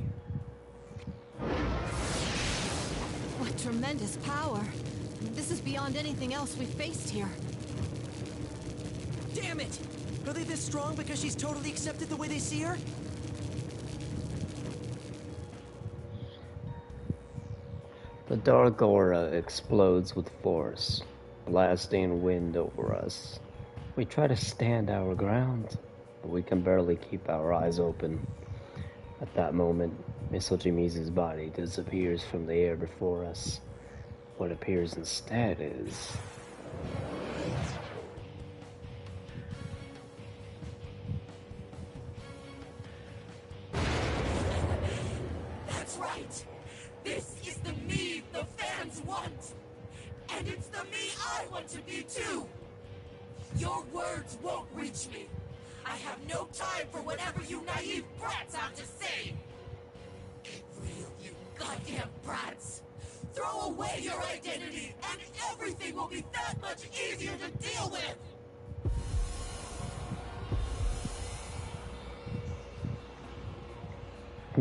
What tremendous power. This is beyond anything else we've faced here. Damn it! Are they this strong because she's totally accepted the way they see her? The dark aura explodes with force, blasting wind over us. We try to stand our ground, but we can barely keep our eyes open. At that moment, Miss Ochimizu's body disappears from the air before us. What appears instead is... That's right. This is the me the fans want. And it's the me I want to be too. Your words won't reach me. I have no time for whatever you naive brats have to say. Get real, you goddamn brats. Throw away your identity and everything will be that much easier to deal with.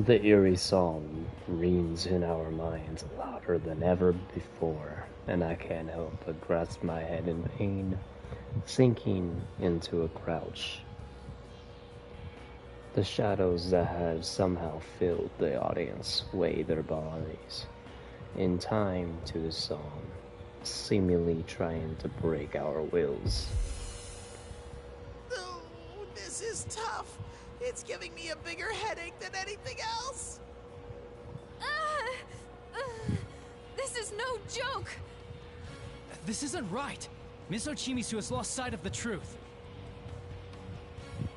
The eerie song rings in our minds louder than ever before, and I can't help but grasp my head in pain, sinking into a crouch. The shadows that have somehow filled the audience sway their bodies in time to the song, seemingly trying to break our wills. Oh, this is tough. It's giving me a bigger headache than anything else. This is no joke! This isn't right! Miss Ochimizu has lost sight of the truth.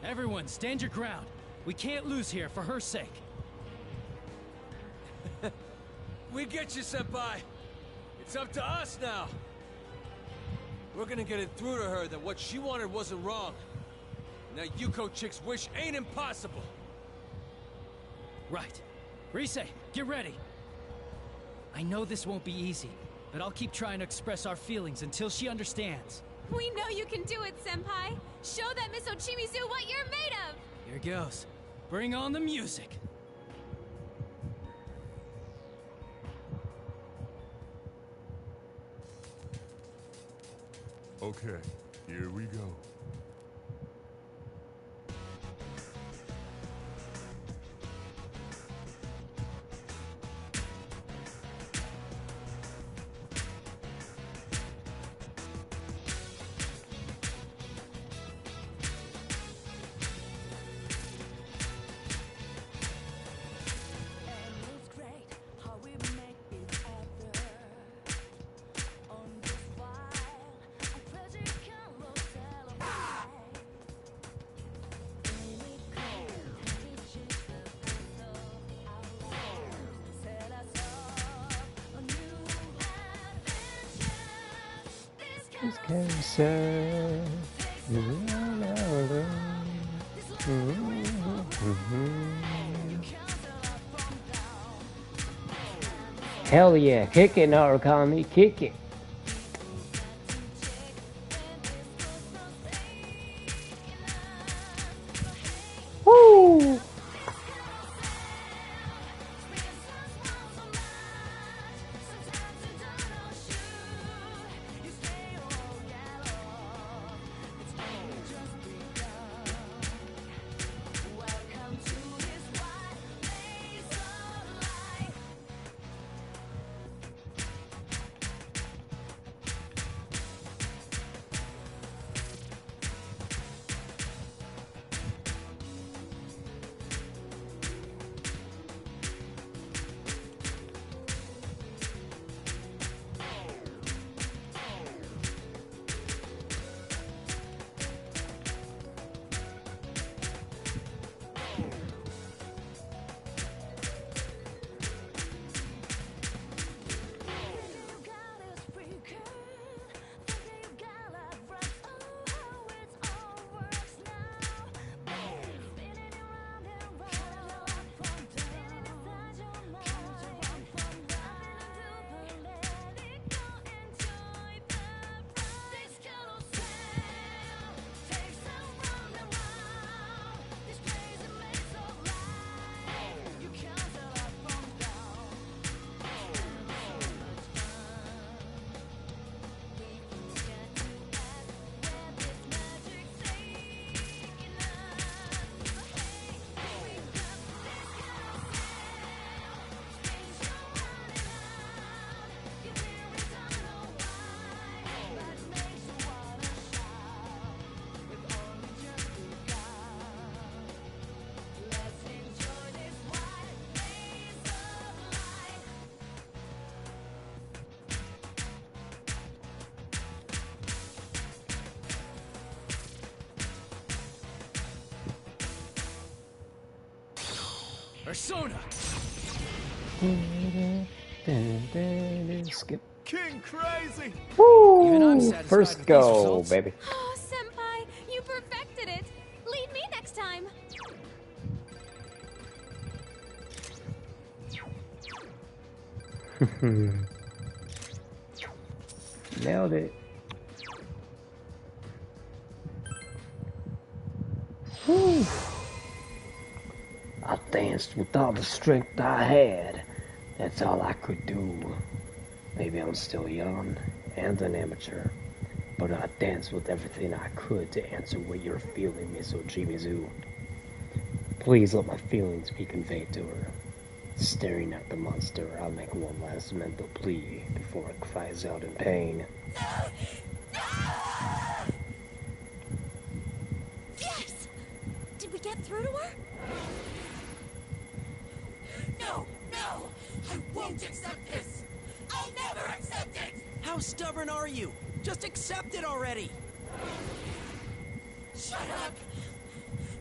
Everyone, stand your ground. We can't lose here for her sake. We get you, Senpai. It's up to us now. We're gonna get it through to her that what she wanted wasn't wrong. And that Yuko chick's wish ain't impossible. Right. Rise, get ready. I know this won't be easy, but I'll keep trying to express our feelings until she understands. We know you can do it, Senpai! Show that Miss Ochimizu what you're made of! Here goes. Bring on the music. Okay, here we go. This cancer. Hell yeah, kick it, Narukami, kick it. Woo! Persona! Skip. King Crazy! Woo! Even I'm satisfied First with go, these results. baby. Oh, Senpai, you perfected it! Lead me next time! Nailed it. Whew. I danced with all the strength I had. That's all I could do. Maybe I'm still young and an amateur, but I danced with everything I could to answer what you're feeling, Miss Ochimizu. Please let my feelings be conveyed to her. Staring at the monster, I'll make one last mental plea before it cries out in pain. Yes! Did we get through to her? No, no! I won't accept this! I'll never accept it! How stubborn are you? Just accept it already! Shut up!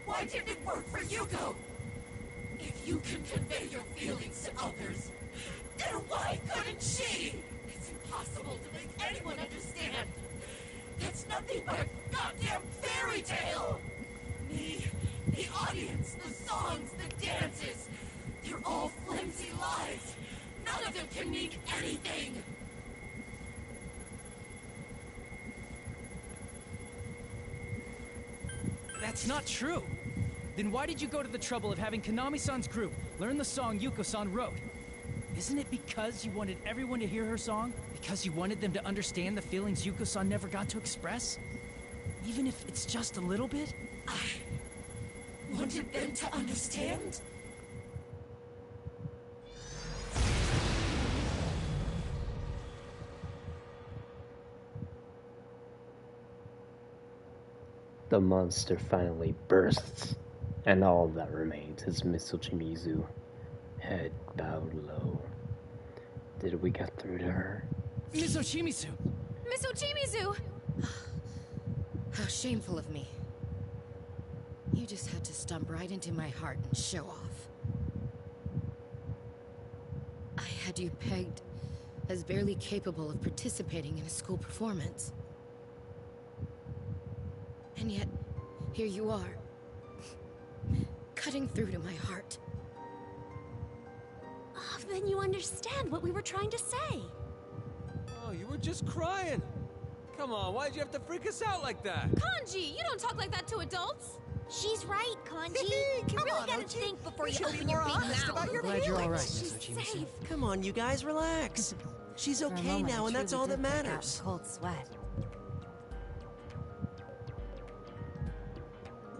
Why didn't it work for Yuko? If you can convey your feelings to others, then why couldn't she? It's impossible to make anyone understand. That's nothing but a goddamn fairy tale! Me, the audience, the songs, the dances, they're all flimsy lies. None of them can mean anything! That's not true. Then why did you go to the trouble of having Konami-san's group learn the song Yuko-san wrote? Isn't it because you wanted everyone to hear her song? Because you wanted them to understand the feelings Yuko-san never got to express? Even if it's just a little bit? I wanted them to understand? The monster finally bursts, and all that remains is Miss Uchimizu, head bowed low. Did we get through to her? Miss Ochimizu! Miss Ochimizu! How shameful of me. You just had to stomp right into my heart and show off. I had you pegged as barely capable of participating in a school performance. And yet, here you are, cutting through to my heart. Oh, then you understand what we were trying to say. Oh, you were just crying. Come on, why'd you have to freak us out like that? Kanji, you don't talk like that to adults. She's right, Kanji. Come You really on, gotta Ochi. think before You you should be open more your big honest mouth. about your Glad you're all right, feelings. Miss She's Ochimizu. safe. Come on, you guys, relax. She's For a okay moment, now, I and that's truly all that did break out in matters. cold sweat.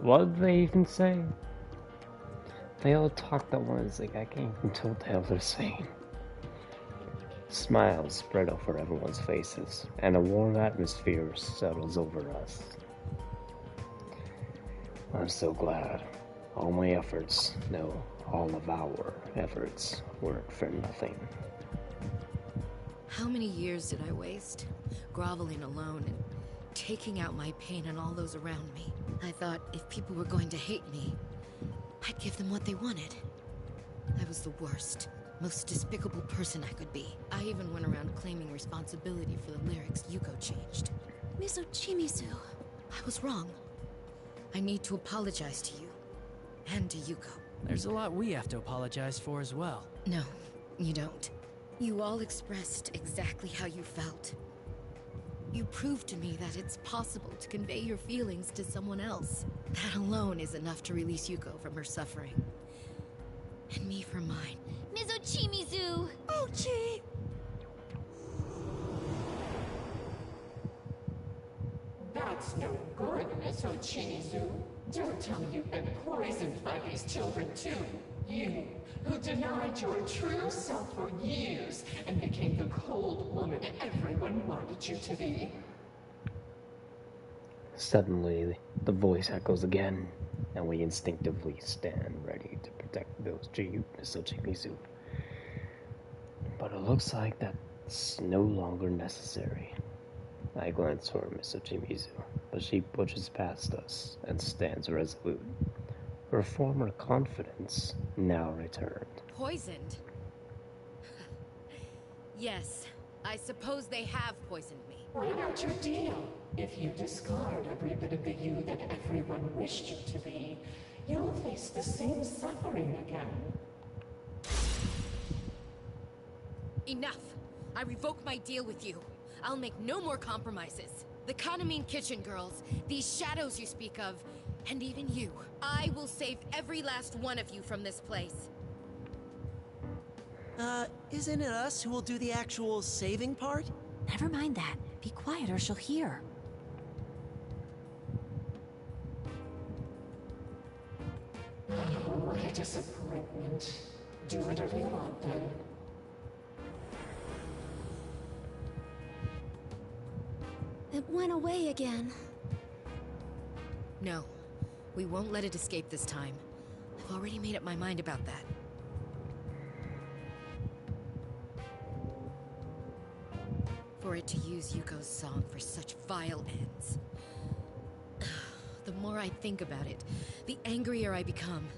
What did they even say? They all talked at once, like I can't even tell what the hell they're saying. Smiles spread over everyone's faces, and a warm atmosphere settles over us. I'm so glad. All my efforts, no, all of our efforts, weren't for nothing. How many years did I waste, groveling alone and taking out my pain on all those around me? I thought if people were going to hate me, I'd give them what they wanted. I was the worst, most despicable person I could be. I even went around claiming responsibility for the lyrics Yuko changed. Miss Ochimizu. I was wrong. I need to apologize to you. And to Yuko. There's a lot we have to apologize for as well. No, you don't. You all expressed exactly how you felt. You proved to me that it's possible to convey your feelings to someone else. That alone is enough to release Yuko from her suffering. And me from mine. Miss Ochimizu! Ochi! That's no good, Miss Ochimizu. Don't tell me you've been poisoned by these children too. You, who denied your true self for years and became the cold woman everyone wanted you to be. Suddenly, the voice echoes again, and we instinctively stand ready to protect Miss Ochimizu. But it looks like that's no longer necessary. I glance toward Miss Ochimizu, but she pushes past us and stands resolute. Her former confidence now returned. Poisoned? Yes, I suppose they have poisoned me. Why not your deal? If you discard every bit of the you that everyone wished you to be, you'll face the same suffering again. Enough! I revoke my deal with you. I'll make no more compromises. The Kanamine Kitchen girls, these shadows you speak of, and even you. I will save every last one of you from this place. Isn't it us who will do the actual saving part? Never mind that. Be quiet or she'll hear. Oh, what a disappointment. Do whatever you want then. It went away again. No, we won't let it escape this time. I've already made up my mind about that. For it to use Yuko's song for such vile ends. The more I think about it, the angrier I become.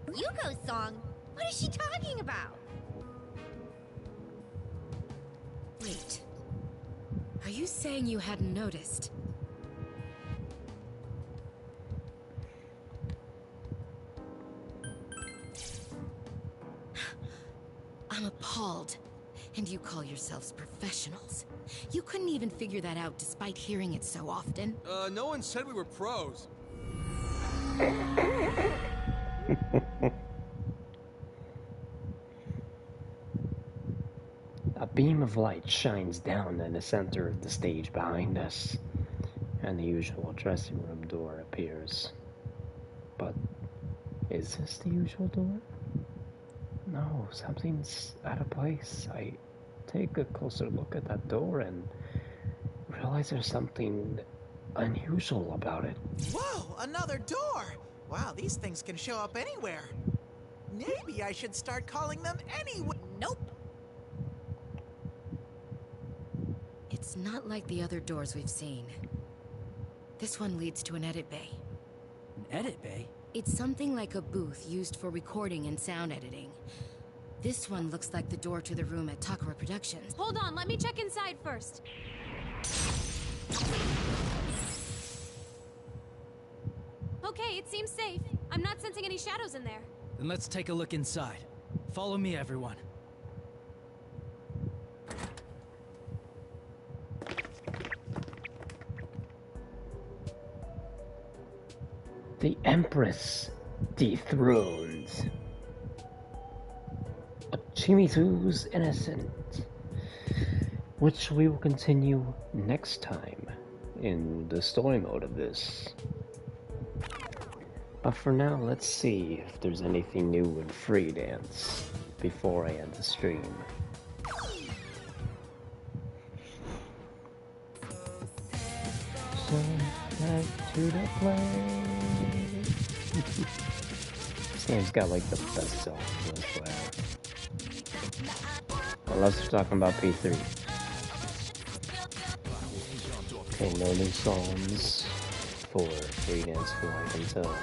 Yuko's song? What is she talking about? Wait. Are you saying you hadn't noticed? I'm appalled. And you call yourselves professionals. You couldn't even figure that out despite hearing it so often. No one said we were pros. A beam of light shines down in the center of the stage behind us, and the usual dressing room door appears. But is this the usual door? No, something's out of place. I take a closer look at that door and realize there's something unusual about it. Whoa, another door! Wow, these things can show up anywhere. Maybe I should start calling them anyway. Nope. It's not like the other doors we've seen. This one leads to an edit bay. An edit bay? It's something like a booth used for recording and sound editing. This one looks like the door to the room at Takara Productions. Hold on, let me check inside first. Okay, it seems safe. I'm not sensing any shadows in there. Then let's take a look inside. Follow me, everyone. The Empress dethroned. Chimizu's innocent, which we will continue next time in the story mode of this. But for now, let's see if there's anything new in Free Dance before I end the stream. So back to the play. This game's got like the best song for this player. Unless we're talking about P3. Okay, no new songs for Free Dance 4, I can tell.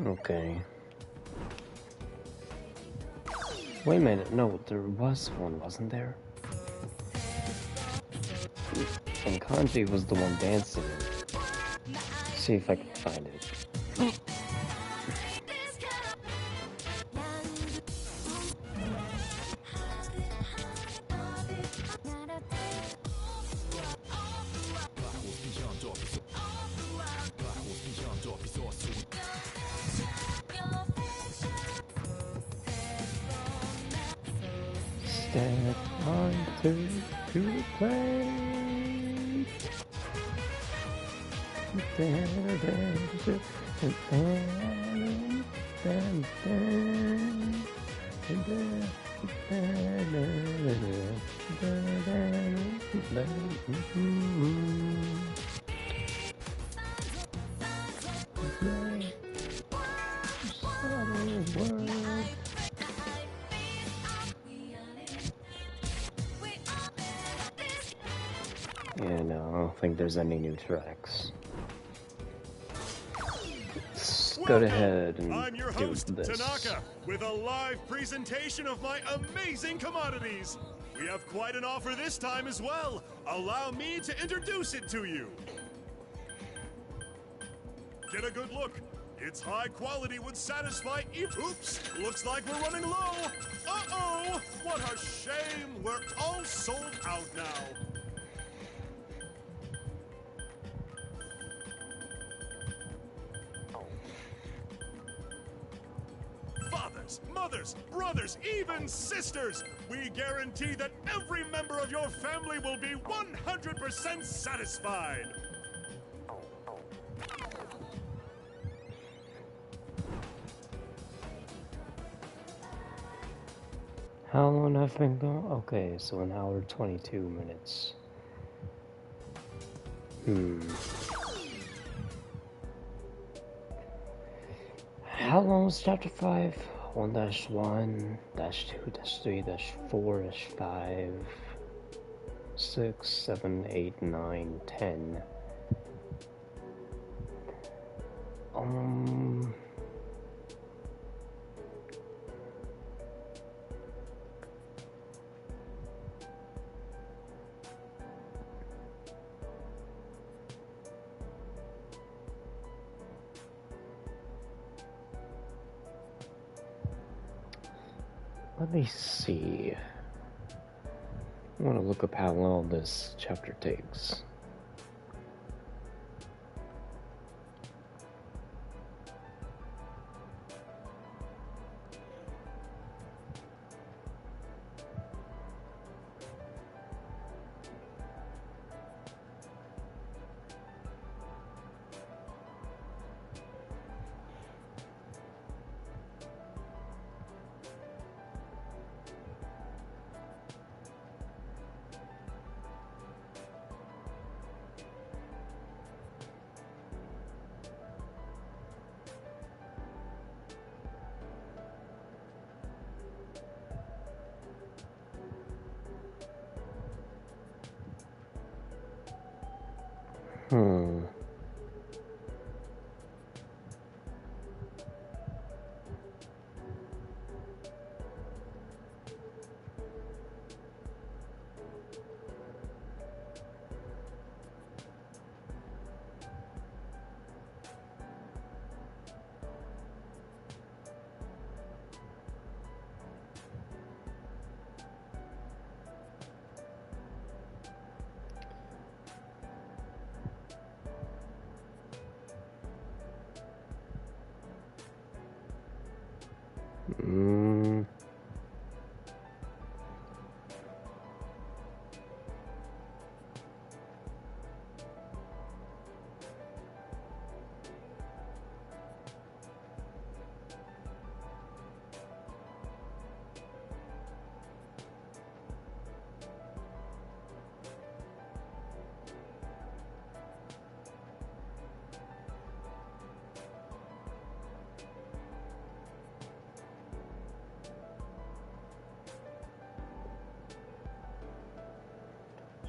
Okay. Wait a minute, no, there was one, wasn't there? And Kanji was the one dancing. See if I can find it. Step onto the plate. Yeah, no, I don't think there's any new tracks. Let's go ahead and I'm your do host, this. Tanaka, with a live presentation of my amazing commodities. We have quite an offer this time as well. Allow me to introduce it to you. Get a good look. Its high quality would satisfy Oops! Looks like we're running low. Uh-oh! What a shame. We're all sold out now. Fathers, mothers, brothers, even sisters, we guarantee that every member of your family will be 100% satisfied. How long have I been going? Okay, so an hour 22 minutes. How long is chapter 5? 1-1, -2, -3, -4, -5, 6, 7, 8, 9, 10. Let me see. I want to look up how long this chapter takes.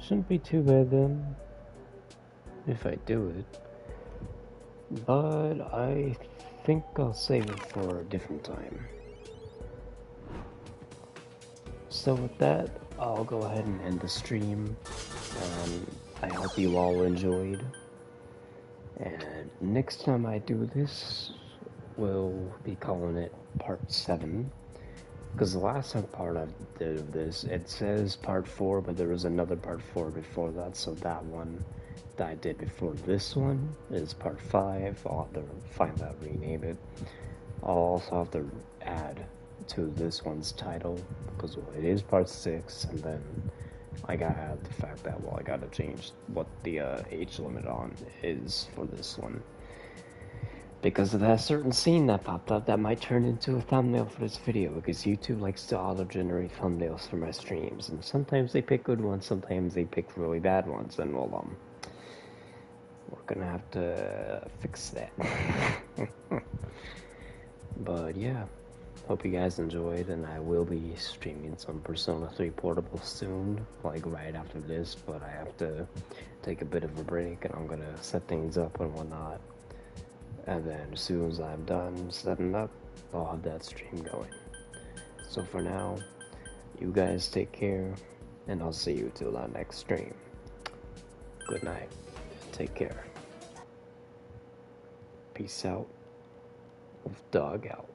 Shouldn't be too bad then, if I do it. But I think I'll save it for a different time. So with that, I'll go ahead and end the stream. I hope you all enjoyed. And next time I do this, we'll be calling it part 7. Because the last part I did of this, it says part 4, but there was another part 4 before that, so that one that I did before this one is part 5. I'll have to find out, rename it. I'll also have to add to this one's title, because it is part 6, and then I gotta add the fact that, well, I gotta change what the age limit on is for this one. Because of that certain scene that popped up that might turn into a thumbnail for this video, because YouTube likes to auto-generate thumbnails for my streams, and sometimes they pick good ones, sometimes they pick really bad ones, and well, we're gonna have to fix that. But yeah, hope you guys enjoyed, and I will be streaming some Persona 3 Portable soon, like right after this, but I have to take a bit of a break, and I'm gonna set things up and whatnot. And then as soon as I'm done setting up, I'll have that stream going. So for now, you guys take care, and I'll see you till our next stream. Good night. Take care. Peace out. Dog out.